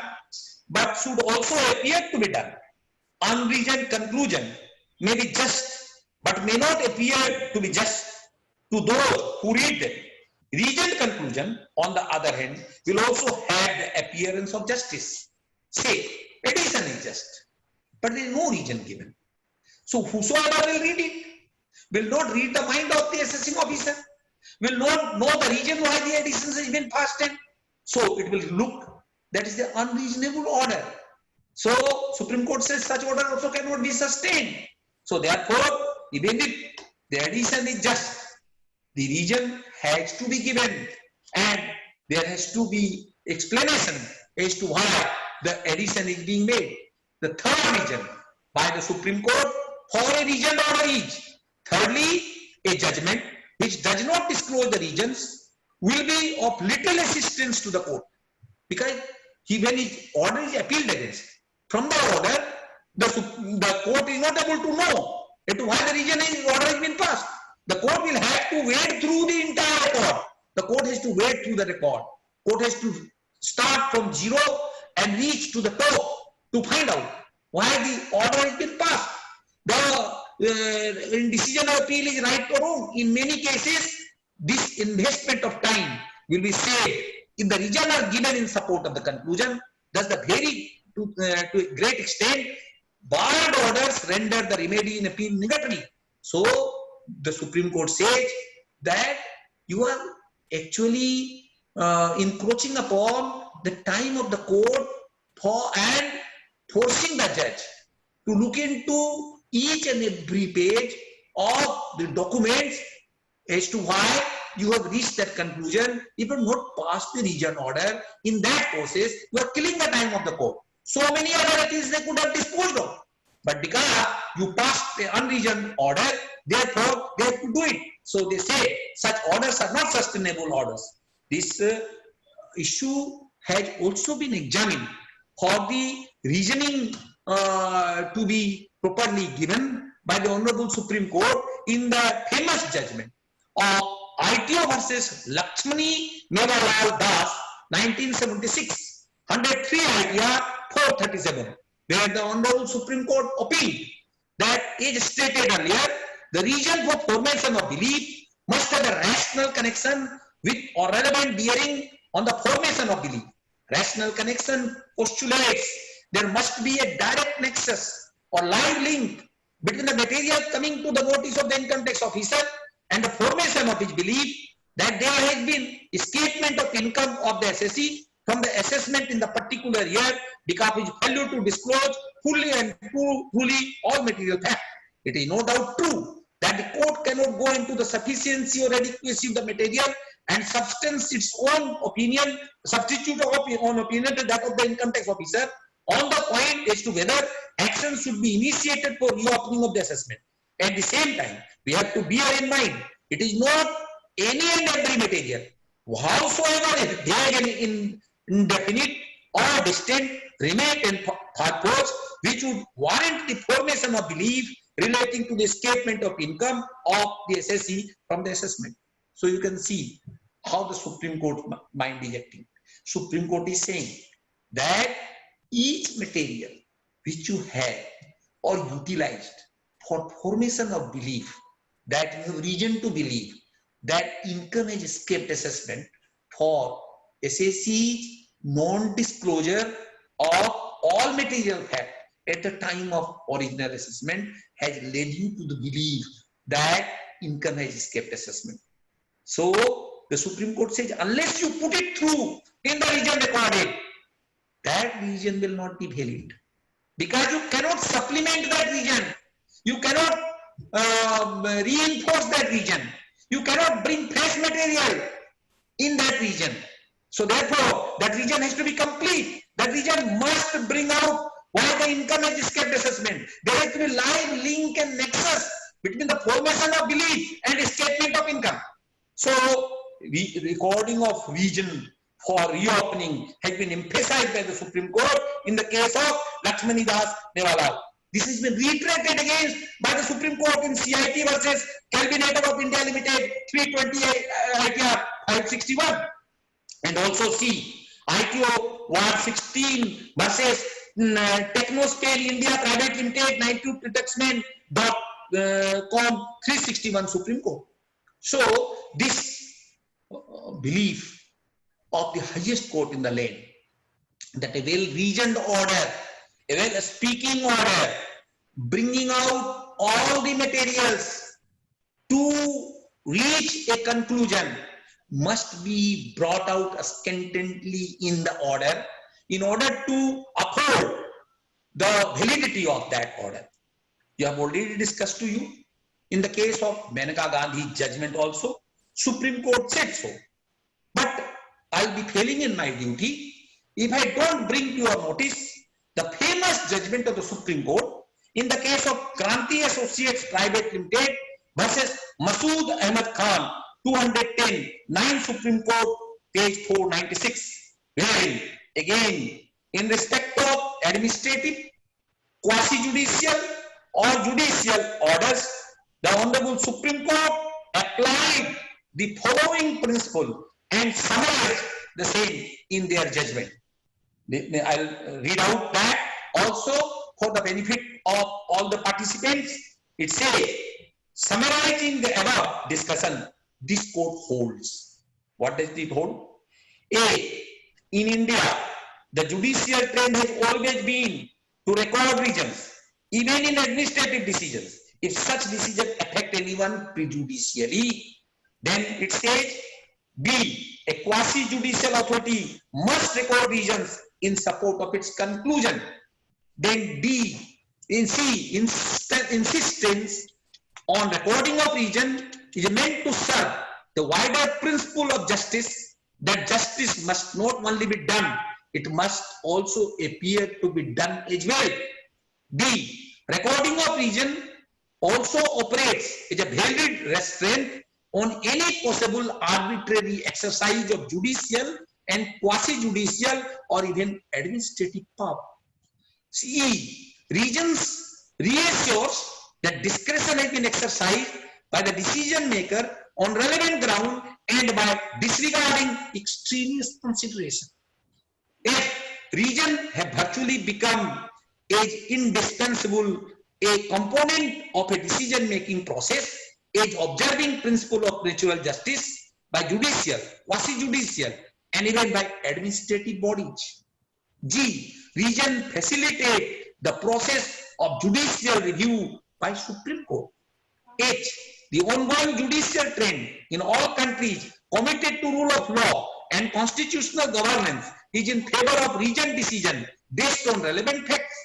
but should also appear to be done. Unreasoned conclusion may be just, but may not appear to be just to those who read them. Reasoned conclusion, on the other hand, will also have the appearance of justice. Say, addition is just, but there is no reason given. So whosoever will read it will not read the mind of the assessing officer, will not know the reason why the addition has been passed in. So it will look that is the unreasonable order. So Supreme Court says such order also cannot be sustained. So therefore, even if the addition is just, the reason has to be given and there has to be explanation as to why the addition is being made. The third reason by the Supreme Court for a region order is, thirdly, a judgment which does not disclose the regions will be of little assistance to the court, because when his order is appealed against, from the order, the court is not able to know as to why the region order has been passed. The court will have to wade through the entire record. The court has to wade through the record. Court has to start from zero and reach to the top to find out why the order has been passed. The decision of appeal is right or wrong. In many cases, this investment of time will be saved if the reason are given in support of the conclusion. Thus, the very to a great extent, barred orders render the remedy in appeal nugatory. So, the Supreme Court says that you are actually encroaching upon the time of the court and forcing the judge to look into each and every page of the documents as to why you have reached that conclusion. If you have not passed the region order, in that process, you are killing the time of the court. So many other things they could have disposed of. But because you passed the unregioned order, therefore they have to do it. So they say such orders are not sustainable orders. This issue has also been examined for the reasoning to be properly given by the Honorable Supreme Court in the famous judgment of ITO versus Lakshmani Mevalal Das, 1976, 103 ITR 437, where the Honorable Supreme Court appealed that, as stated earlier, the reason for formation of belief must have a rational connection with or relevant bearing on the formation of belief. Rational connection postulates there must be a direct nexus or live link between the material coming to the notice of the income tax officer and the formation of his belief that there has been escapement of income of the assessee from the assessment in the particular year because of his failure to disclose fully and truly all material facts. It is no doubt true that the court cannot go into the sufficiency or adequacy of the material and substance its own opinion, substitute its own opinion to that of the income tax officer on the point as to whether action should be initiated for reopening of the assessment. At the same time, we have to bear in mind, it is not any and every material, howsoever vague and indefinite or distant, remote and far-fetched, which would warrant the formation of belief relating to the escapement of income of the SSE from the assessment. So you can see how the Supreme Court mind is acting. Supreme Court is saying that each material which you have or utilized for formation of belief, that you have reason to believe that income has escaped assessment for SSE's non-disclosure of all material fact at the time of original assessment has led you to the belief that income has escaped assessment. So the Supreme Court says unless you put it through in the region recorded, that region will not be valid, because you cannot supplement that region, you cannot reinforce that region, you cannot bring fresh material in that region. So therefore, that region has to be complete. That region must bring out why the income has escaped assessment. There has to be live link and nexus between the formation of belief and escapement of income. So, recording of region for reopening has been emphasized by the Supreme Court in the case of Lakshmani Das Newalal. This has been reiterated against by the Supreme Court in CIT versus Kelvinator of India Limited 328 ITR 561. And also see ITO 116 versus Technoscale India Private Limited 92 Pretextment.com 361 Supreme Court. So this belief of the highest court in the land that a well-reasoned order, a well-speaking order, bringing out all the materials to reach a conclusion must be brought out scantily in the order in order to uphold the validity of that order. You have already discussed to you in the case of Maneka Gandhi's judgment also, Supreme Court said so. But I'll be failing in my duty if I don't bring to your notice the famous judgment of the Supreme Court in the case of Kranti Associates Private Limited versus Masood Ahmed Khan 210 9 Supreme Court page 496, wherein again in respect of administrative, quasi-judicial or judicial orders, the Honorable Supreme Court applied the following principle and summarized the same in their judgment. I'll read out that also for the benefit of all the participants. It says, summarizing the above discussion, this court holds. What does it hold? A. In India, the judicial trend has always been to record regions, even in administrative decisions. If such decisions affect anyone prejudicially, then it says B. A quasi-judicial authority must record regions in support of its conclusion. Then D. In C. Insistence on recording of region is meant to serve the wider principle of justice, that justice must not only be done, it must also appear to be done as well. D. Recording of region also operates as a valid restraint on any possible arbitrary exercise of judicial and quasi-judicial or even administrative power. C. Regions reassures that discretion has been exercised by the decision maker on relevant ground and by disregarding extraneous consideration. If region have virtually become as indispensable a component of a decision-making process as observing principle of natural justice by judicial, quasi-judicial, and even by administrative bodies. G. Region facilitate the process of judicial review by Supreme Court. H. The ongoing judicial trend in all countries committed to rule of law and constitutional governance is in favor of region decision based on relevant facts.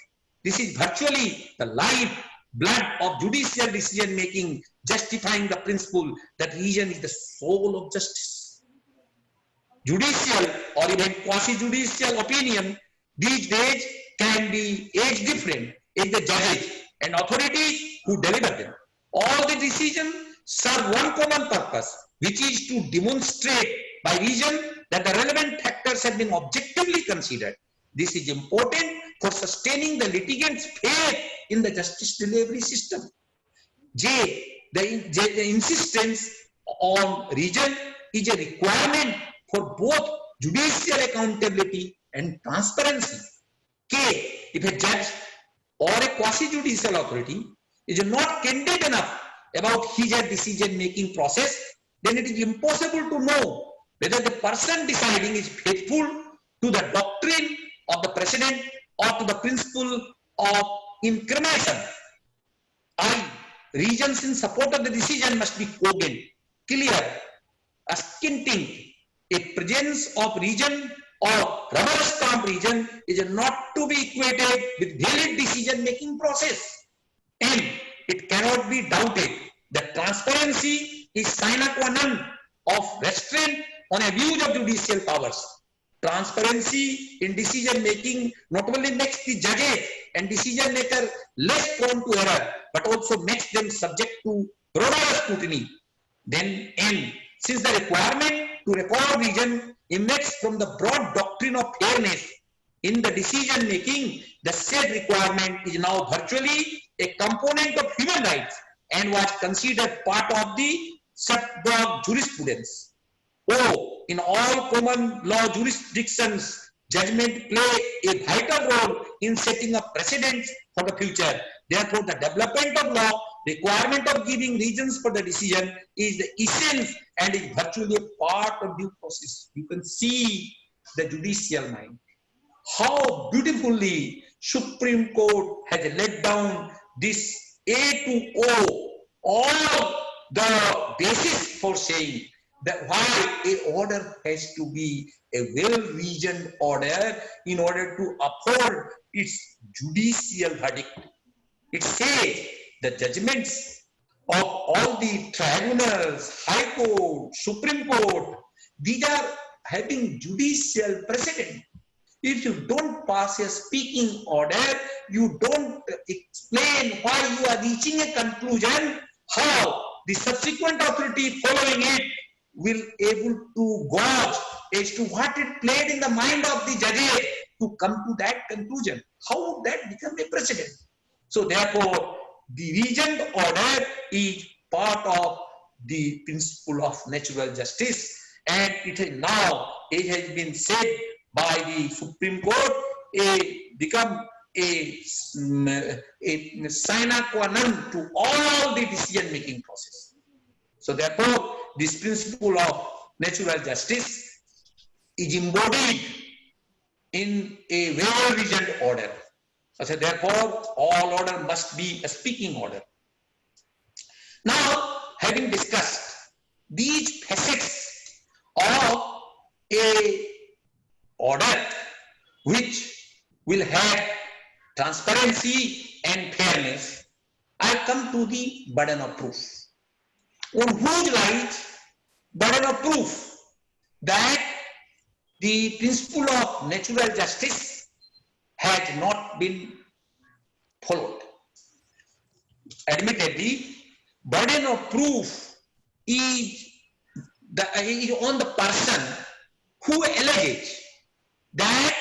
This is virtually the life blood of judicial decision making, justifying the principle that region is the soul of justice. Judicial or even quasi-judicial opinion these days can be age different as the judges and authorities who deliver them. All the decisions serve one common purpose, which is to demonstrate by reason that the relevant factors have been objectively considered. This is important for sustaining the litigants' faith in the justice delivery system. J, the insistence on region is a requirement for both judicial accountability and transparency. K, if a judge or a quasi-judicial authority is not candid enough about his or decision-making process, then it is impossible to know whether the person deciding is faithful to the doctrine of the precedent or to the principle of incrimination. I, reasons in support of the decision must be cogent, clear, stinting. A presence of region or rubber stamp region is not to be equated with valid decision-making process. And it cannot be doubted that transparency is sine qua non of restraint on abuse of judicial powers. Transparency in decision making not only makes the judges and decision maker less prone to error, but also makes them subject to broader scrutiny. Then N, since the requirement to record region emanates from the broad doctrine of fairness in the decision making, the said requirement is now virtually a component of human rights and was considered part of the Shatbag jurisprudence. O, in all common law jurisdictions, judgment play a vital role in setting up precedents for the future. Therefore, the development of law, requirement of giving reasons for the decision is the essence and is virtually a part of due process. You can see the judicial mind. How beautifully Supreme Court has laid down this A to O, all the basis for saying that why a order has to be a well-reasoned order in order to uphold its judicial verdict. It says the judgments of all the tribunals, High Court, Supreme Court, these are having judicial precedent. If you don't pass a speaking order, you don't explain why you are reaching a conclusion, how the subsequent authority following it will able to gauge as to what it played in the mind of the judge to come to that conclusion. How would that become a precedent? So therefore, the reasoned order is part of the principle of natural justice, and it is now, it has been said by the Supreme Court, become a sine qua non to all the decision-making process. So therefore, this principle of natural justice is embodied in a well-reasoned order. So therefore, all order must be a speaking order. Now, having discussed these facets of a order which will have transparency and fairness, I come to the burden of proof. On whose lies burden of proof that the principle of natural justice has not been followed. Admittedly, burden of proof is on the person who alleges that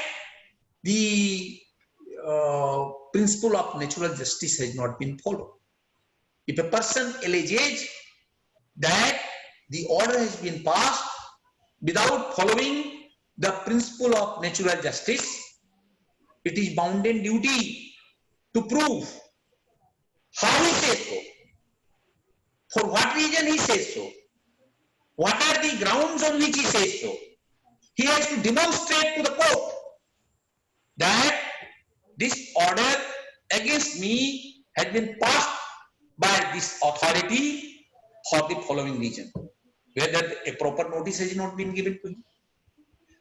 the principle of natural justice has not been followed. If a person alleges that the order has been passed without following the principle of natural justice, it is bounden duty to prove how he says so, for what reason he says so, what are the grounds on which he says so. He has to demonstrate to the court that this order against me has been passed by this authority for the following reason. Whether a proper notice has not been given to him,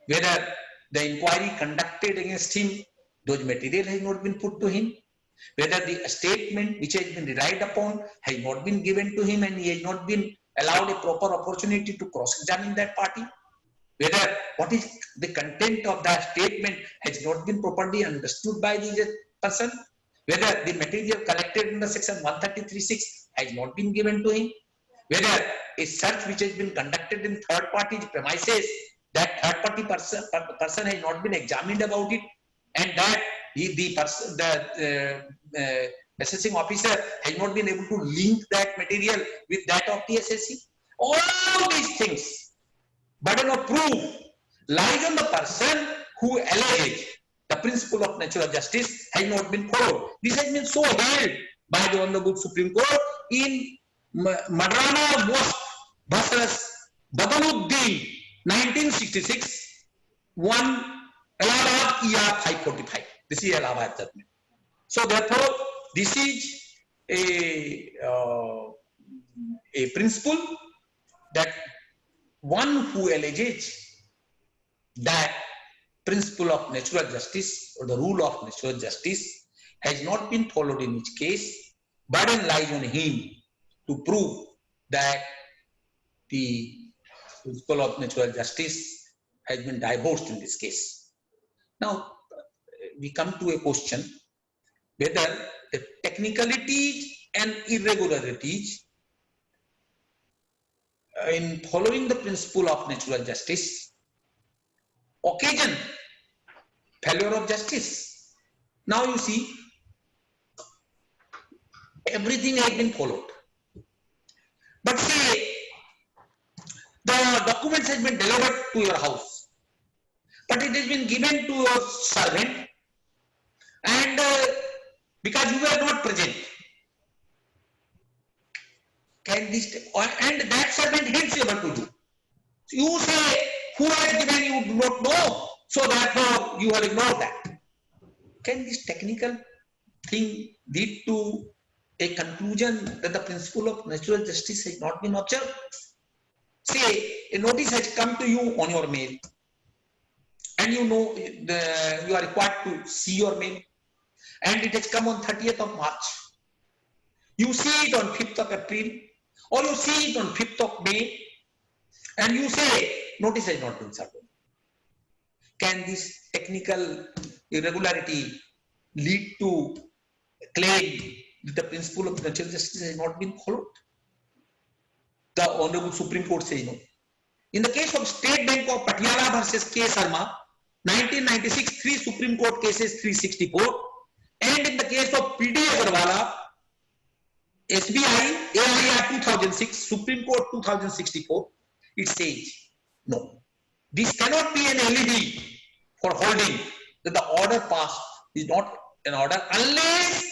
whether the inquiry conducted against him, those material has not been put to him, whether the statement which has been relied upon has not been given to him and he has not been allowed a proper opportunity to cross-examine that party, whether what is the content of that statement has not been properly understood by the person, whether the material collected in the section 133(6) has not been given to him, whether a search which has been conducted in third party's premises, that third party person has not been examined about it, and that the assessing officer has not been able to link that material with that of the SSC. All these things, burden of proof lies on the person who alleges the principle of natural justice has not been followed. This has been so held by the Honorable Supreme Court in Madrana Mosque versus Badaluddin, 1966, 1 Allahabad ER 545. This is Allahabad judgment. So therefore, this is a principle that one who alleges that principle of natural justice or the rule of natural justice has not been followed in each case, burden lies on him to prove that the principle of natural justice has been divorced in this case. Now, we come to a question whether the technicalities and irregularities in following the principle of natural justice occasion failure of justice. Now you see, everything has been followed. But say, the documents has been delivered to your house, but it has been given to your servant, and because you were not present, can this, and that servant helps you able to do. So you say, who has given, you do not know, so therefore you have ignored that. Can this technical thing lead to a conclusion that the principle of natural justice has not been observed? Say, a notice has come to you on your mail, and you know you are required to see your mail, and it has come on 30th of March. You see it on 5th of April, or you see it on 5th of May, and you say, notice has not been served. Can this technical irregularity lead to claim that the principle of natural justice has not been followed? The Honorable Supreme Court says no. In the case of State Bank of Patiala versus K. Sharma, 1996, 3 Supreme Court cases 364, and in the case of PD Agarwala, SBI, AIR 2006, Supreme Court 2064, it says no. This cannot be an alibi for holding that the order passed is not an order unless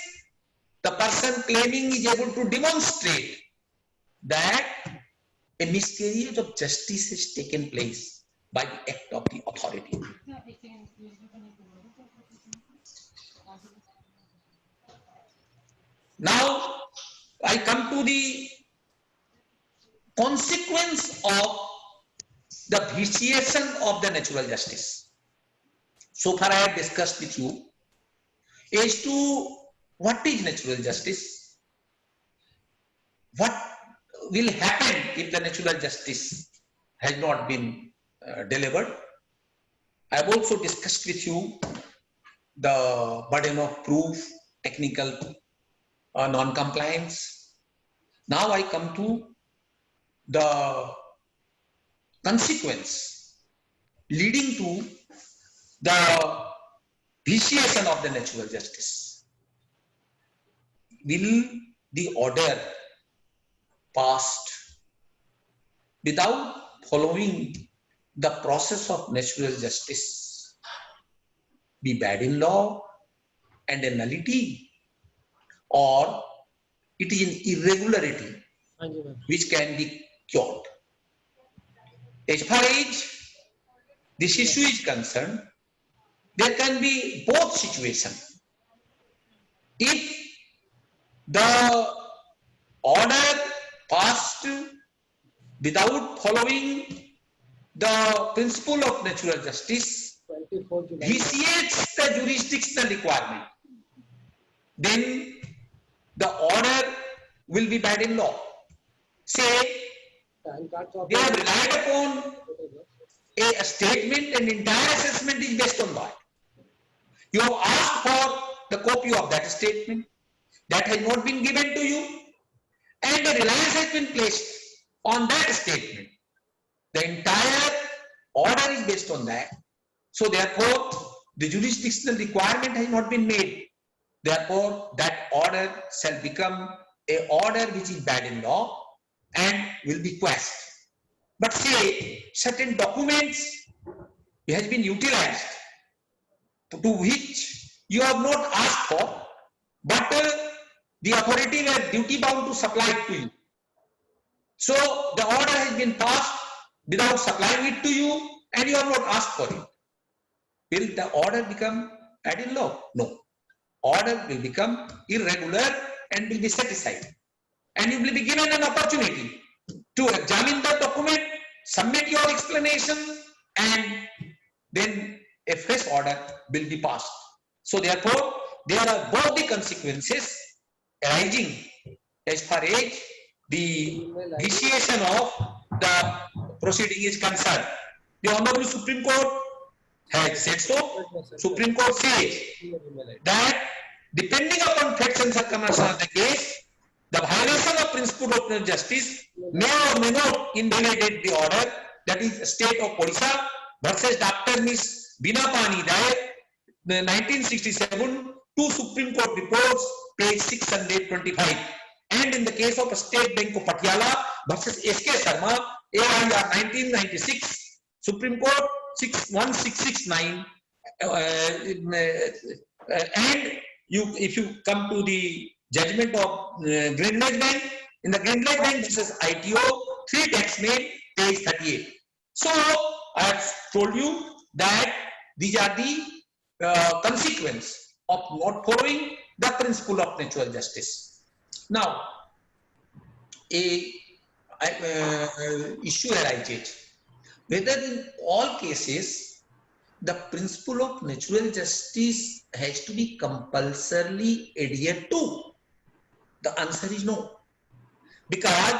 the person claiming is able to demonstrate that a miscarriage of justice has taken place by the act of the authority. Now, I come to the consequence of the vitiation of the natural justice. So far I have discussed with you as to what is natural justice, what will happen if the natural justice has not been delivered. I have also discussed with you the burden of proof, technical non-compliance. Now I come to the consequence leading to the vitiation of the natural justice. Will the order passed without following the process of natural justice be bad in law and a nullity, or it is an irregularity which can be cured? As far as this issue is concerned, there can be both situations. If the order passed without following the principle of natural justice vitiates the jurisdictional requirement, then the order will be bad in law. Say, they have relied upon a statement, and entire assessment is based on that. You have asked for the copy of that statement, that has not been given to you, and a reliance has been placed on that statement. The entire order is based on that. So therefore, the jurisdictional requirement has not been made. Therefore, that order shall become a order which is bad in law and will be quashed. But say certain documents has been utilized to which you have not asked for, but the authority were duty bound to supply it to you. So the order has been passed without supplying it to you, and you have not asked for it. Will the order become bad in law? No. Order will become irregular and will be set aside. And you will be given an opportunity to examine the document, submit your explanation, and then a fresh order will be passed. So therefore, there are both the consequences arising as far as the vitiation of the proceeding is concerned. The Honorable Supreme Court has said so. Supreme Court says that depending upon facts and circumstances of the case, the violation of principle of justice may or may not invalidate the order. That is State of Odisha versus Dr. Miss Bina Pani Rai, 1967, two Supreme Court reports, page 625. And in the case of State Bank of Patiala versus S.K. Sharma, AIR 1996, Supreme Court 1669, and if you come to the judgment of Grindlage Bank, in the Grindlage Bank versus ITO, 3 taxmen, page 38. So I have told you that these are the consequence of not following the principle of natural justice. Now, a issue arises whether in all cases the principle of natural justice has to be compulsorily adhered to. The answer is no, because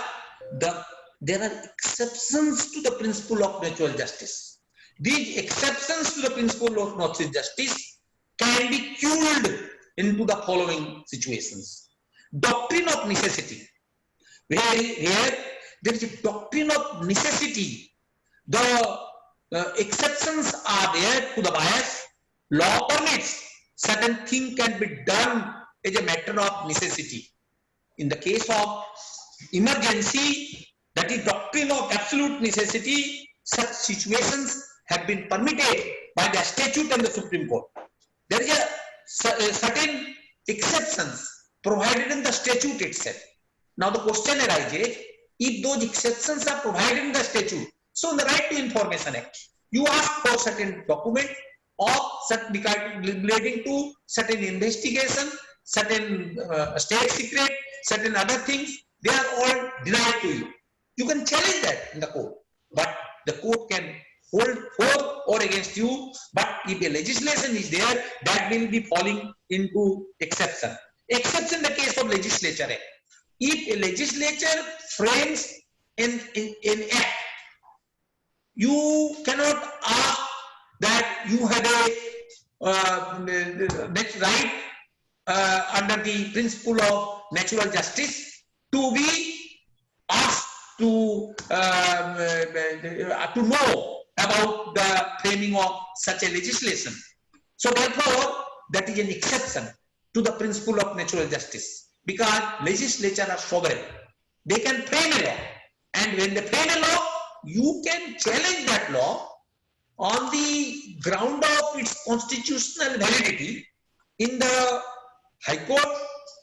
there are exceptions to the principle of natural justice. These exceptions to the principle of natural justice can be culled into the following situations. Doctrine of necessity. Where there is a doctrine of necessity, the exceptions are there to the bias. Law permits certain thing can be done as a matter of necessity. In the case of emergency, that is doctrine of absolute necessity, such situations have been permitted by the statute and the Supreme Court. There is a certain exceptions provided in the statute itself. Now the question arises, if those exceptions are provided in the statute, so in the Right to Information Act, you ask for certain document or relating to certain investigation, certain state secret, certain other things, they are all denied to you. You can challenge that in the court, but the court can hold for or against you. But if a legislation is there, that will be falling into exception. Exception in the case of Legislature Act. If a legislature frames an act, you cannot ask that you have a right under the principle of natural justice to be asked to know about the framing of such a legislation. So therefore, that is an exception to the principle of natural justice, because legislature are sovereign. They can frame a law, and when they frame a law, you can challenge that law on the ground of its constitutional validity in the High Court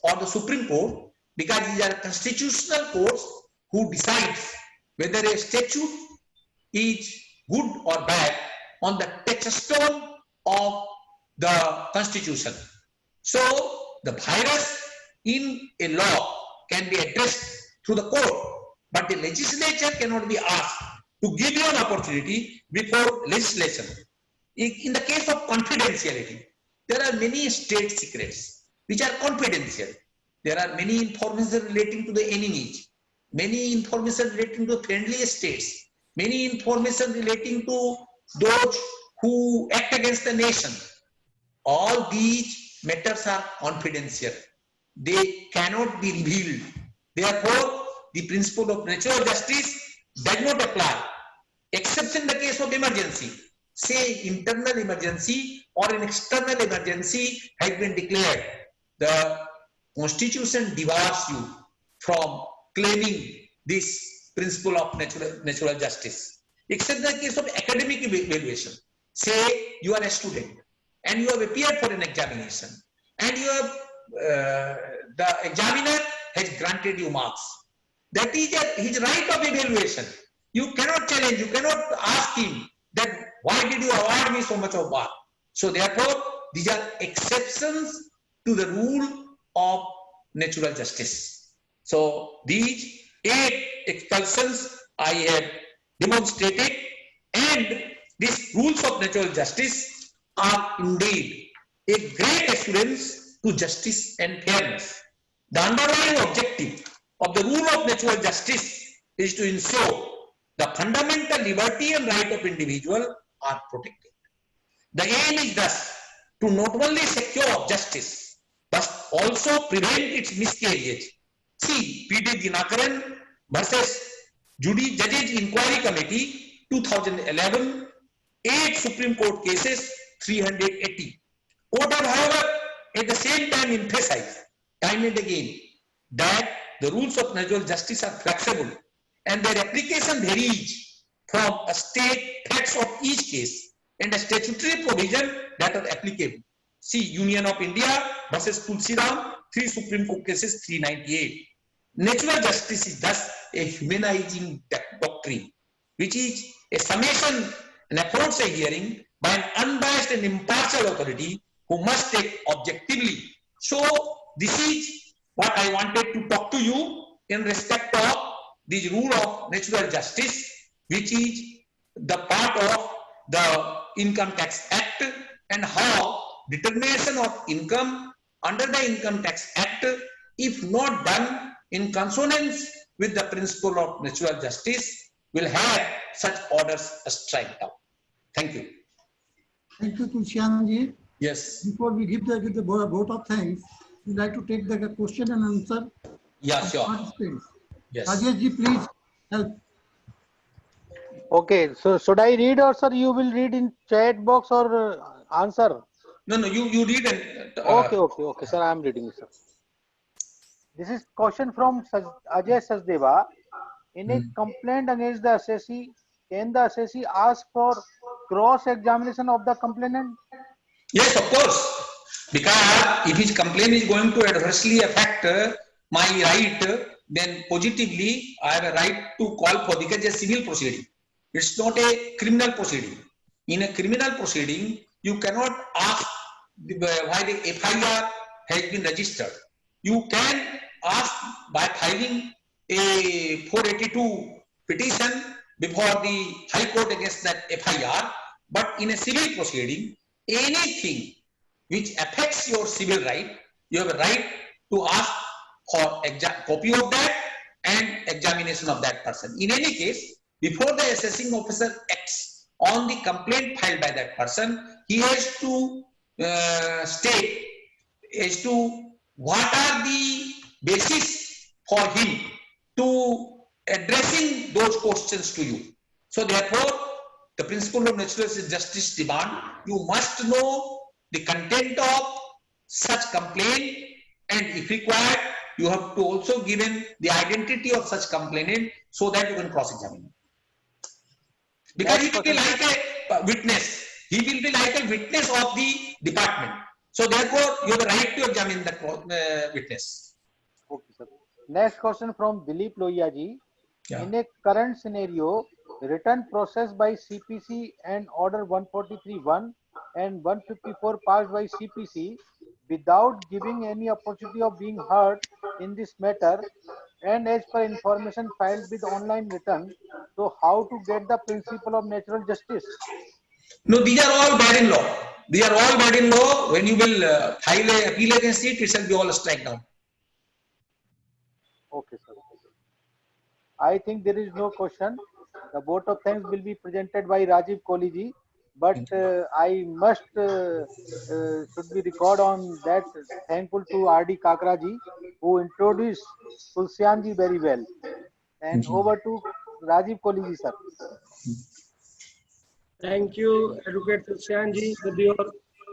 or the Supreme Court, because these are constitutional courts who decides whether a statute is good or bad on the touchstone of the Constitution. So the virus in a law can be addressed through the court, but the legislature cannot be asked to give you an opportunity before legislation. In the case of confidentiality, there are many state secrets which are confidential. There are many information relating to the enemies, many information relating to friendly states, many information relating to those who act against the nation. All these matters are confidential. They cannot be revealed. Therefore, the principle of natural justice does not apply, except in the case of emergency. say internal emergency or an external emergency has been declared, the Constitution debars you from claiming this principle of natural justice, except the case of academic evaluation. Say you are a student and you have appeared for an examination, and you have the examiner has granted you marks. That is his right of evaluation. You cannot challenge, you cannot ask him that why did you award me so much of mark. So therefore, these are exceptions to the rule of natural justice. So these 8 expulsions I have demonstrated, and these rules of natural justice are indeed a great assurance to justice and fairness. The underlying objective of the rule of natural justice is to ensure the fundamental liberty and right of individual are protected. The aim is thus to not only secure justice but also prevent its miscarriage. See P.D. Dinakaran versus Judges Inquiry Committee 2011, 8 Supreme Court cases, 380. Court have, however, at the same time emphasized time and again that the rules of natural justice are flexible and their application varies from a state facts of each case and a statutory provision that are applicable. See Union of India versus Tulsiram, 3 Supreme Court cases, 398. Natural justice is thus a humanizing doctrine, which is a summation and approach a hearing by an unbiased and impartial authority who must take objectively. So this is what I wanted to talk to you in respect of the rule of natural justice, which is the part of the Income Tax Act, and how determination of income under the Income Tax Act, if not done in consonance with the principle of natural justice, will have such orders strike down. Thank you. Thank you, Tulsianji. Yes. Before we give the vote of thanks, we'd like to take the question and answer. Yeah, of sure. participants. Yes. Rajeshji, please help. Okay, so should I read, or sir you will read in chat box, or answer? No, you read and Okay, sir, I am reading, sir. This is question from Ajay Sachdeva. In a complaint against the assessee, can the assessee ask for cross-examination of the complainant? Yes, of course. Because if his complaint is going to adversely affect my right, then positively I have a right to call for, because it's a civil proceeding. It's not a criminal proceeding. In a criminal proceeding, you cannot ask why the FIR has been registered. You can ask by filing a 482 petition before the High Court against that FIR. But in a civil proceeding, anything which affects your civil right, you have a right to ask for copy of that and examination of that person. In any case, before the assessing officer acts on the complaint filed by that person, he has to state as to what are the basis for him to addressing those questions to you. So therefore, the principle of natural justice demand, you must know the content of such complaint, and if required, you have to also given the identity of such complainant so that you can cross-examine. Because he will be like a witness. He will be like a witness of the department. So therefore, you have the right to examine the witness. Okay, sir. Next question from Dilip Lohiya ji. Yeah. In a current scenario, written process by CPC and Order 143(1) and 154 passed by CPC without giving any opportunity of being heard in this matter, and as per information filed with online return, so how to get the principle of natural justice? No, these are all bad in law. These are all bad in law. When you will file an appeal against it, it shall be all strike down. Okay, sir. I think there is no question. The vote of thanks will be presented by Rajiv Kohli ji, but I must should be record on that thankful to R.D. Kakra ji, who introduced Tulsian ji very well. And over to Rajiv Kohli ji, sir. Thank you, Advocate Tulsianji, with your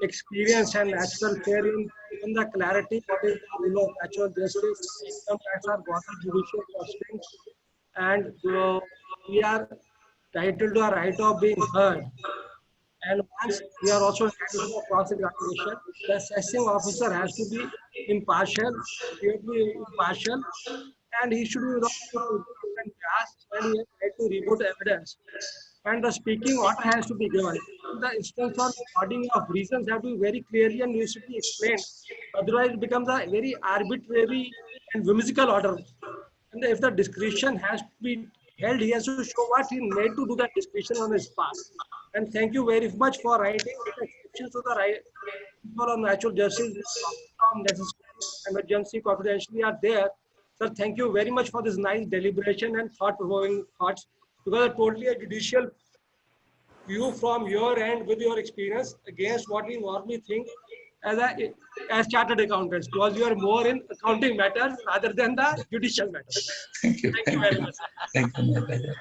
experience and natural fair in given the clarity what is the rule of natural justice. Income tax are what are judicial proceedings, and we are entitled to a right of being heard. And once we are also entitled to a cross-examination, the assessing officer has to be impartial, purely impartial, and he should be without different caste, and he has right to rebut evidence. And the speaking order has to be given. The instance or recording of reasons have to be very clearly and needs to be explained. Otherwise, it becomes a very arbitrary and whimsical order. And if the discretion has to be held, he has to show what he made to do that discretion on his part. And thank you very much for writing the exceptions to the right of natural justice from necessary emergency confidentially are there. Sir, thank you very much for this nice deliberation and thought-provoking thoughts, because totally a judicial view from your end with your experience against what we normally think as chartered accountants, because you are more in accounting matters rather than the judicial matters. Thank you. Thank you very much, sir. Thank you. My pleasure.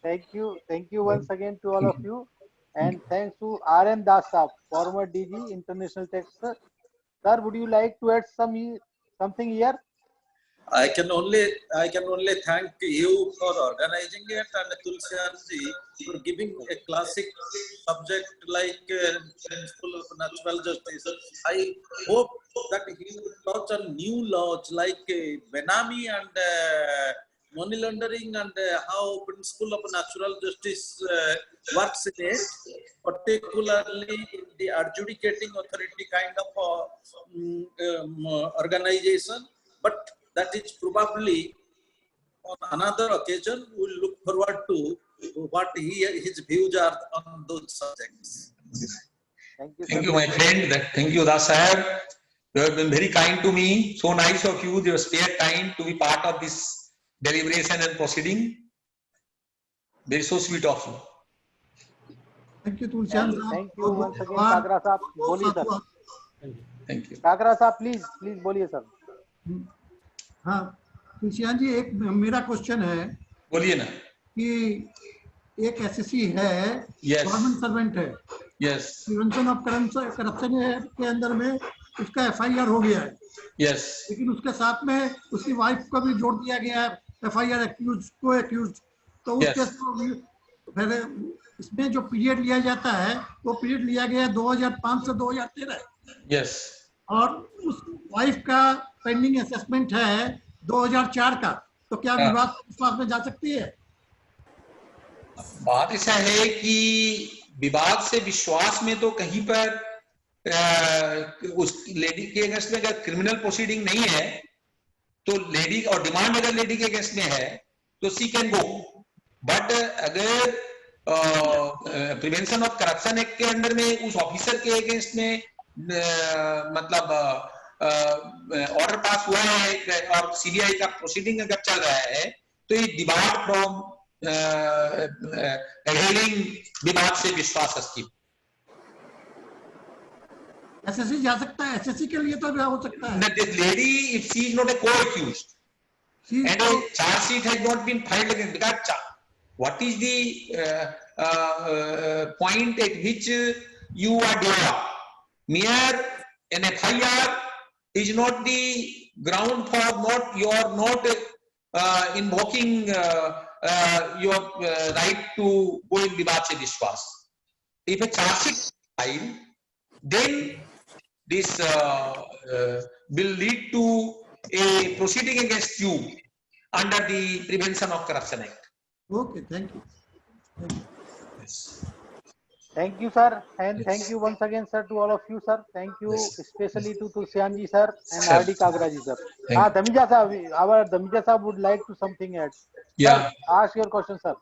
Thank you. Thank you once again to all of you. And thanks to R.N. Das Saab, former DG, International Tax. Sir, would you like to add something here? I can only thank you for organizing it and Tulsianji for giving a classic subject like principle of natural justice. I hope that he will touch on new laws like Benami and money laundering and how principle of natural justice works in it, particularly in the adjudicating authority kind of organization. But that is probably on another occasion. We'll look forward to what his views are on those subjects. Thank you, Thank you, my friend. Thank you, Das Sahab. You have been very kind to me. So nice of you. You have spared time to be part of this deliberation and proceeding. Very so sweet of you. Thank you, Tulsian. Thank you once again, Kagra Saab. Boliye, sir. Thank you. Kagra Saab, please boliye, sir. हाँ, तुलसियान जी, एक मेरा question है, बोलिए ना। कि एक SSC है, government servant है, यस, प्रिवेंशन ऑफ करप्शन के अंदर में उसका एफआईआर हो गया है, यस, लेकिन उसके साथ में उसकी वाइफ को भी जोड़ दिया गया है एफआईआर एक्यूज, तो उस केस में फिर इसमें जो पीरियड लिया जाता है वो पीरियड लिया गया 2005 से 2013, यस, और उस वाइफ का पेंडिंग असेसमेंट है 2004 का, तो क्या विवाद विश्वास में जा सकती है? बात ऐसा है कि विवाद से विश्वास में तो कहीं पर उस लेडी के अगेंस्ट में अगर क्रिमिनल प्रोसीडिंग नहीं है तो लेडी और डिमांड अगर लेडी के अगेंस्ट में है तो सी कैन गो, बट अगर प्रिवेंशन ऑफ करप्शन एक्ट के अंडर में उस ऑफिसर के अगेंस्ट में मतलब ऑर्डर पास हुआ है और सीबीआई का प्रोसीडिंग अगर चल रहा है तो ये डिबार्ड फ्रॉम विवाद से विश्वास स्कीम। एसएससी जा सकता है, एसएससी के लिए तो हो सकता है। This lady, if she is not a co-accused and a charge sheet has not been filed against, because what is the point at which you are developed? Mere an FIR is not the ground for not invoking your right to go in विवाद से विश्वास. If a charge sheet is filed, then this will lead to a proceeding against you under the Prevention of Corruption Act. Okay, thank you. Yes. Thank you, sir, and thank you once again, sir, to all of you, sir. Thank you especially to Tulsian ji, sir, and R.D. Kagra ji, sir. Dhamija sahab, our Dhamija sahab would like to something add. Yeah. Sir, ask your question, sir.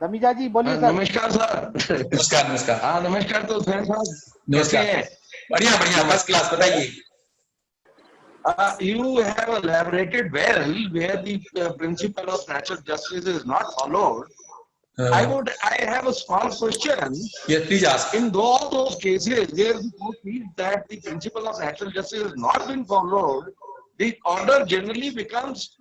Dhamija ji, boliye, sir. नमस्कार sir. नमस्कार। हाँ नमस्कार तो friend साहब। नमस्कार। बढ़िया first class, बताइए। You have elaborated well where the principle of natural justice is not followed. I have a small question. Yes, please ask. In all those cases where the court feels that the principle of natural justice has not been followed, the order generally becomes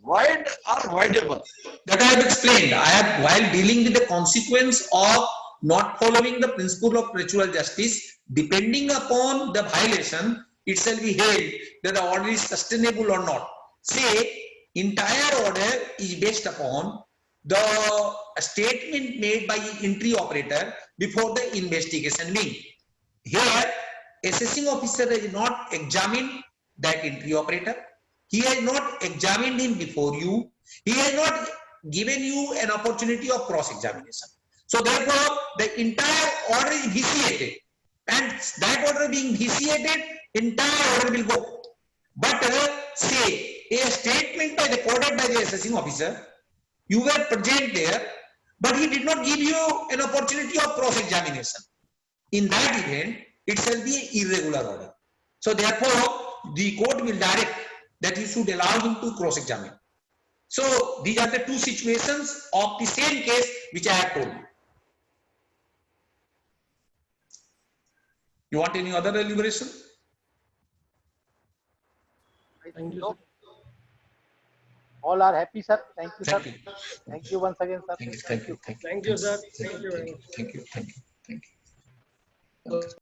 void or voidable. That I have explained. I have, while dealing with the consequence of not following the principle of natural justice, depending upon the violation, it shall be held that the order is sustainable or not. Say, entire order is based upon the statement made by the entry operator before the investigation wing. Here, assessing officer has not examined that entry operator. He has not examined him before you. He has not given you an opportunity of cross-examination. So therefore, the entire order is vitiated. And that order being vitiated, entire order will go. But say, a statement by recorded by the assessing officer, you were present there, but he did not give you an opportunity of cross-examination. In that event, it shall be an irregular order. So therefore, the court will direct that you should allow him to cross-examine. So these are the two situations of the same case which I have told you. You want any other deliberation? Thank you, No. sir. All are happy, sir. Thank you, Thank sir. you. Thank you once again, sir. Thank you. Thank you. Thank you, sir. Thank you very much. Thank you. Thank you. Thank you.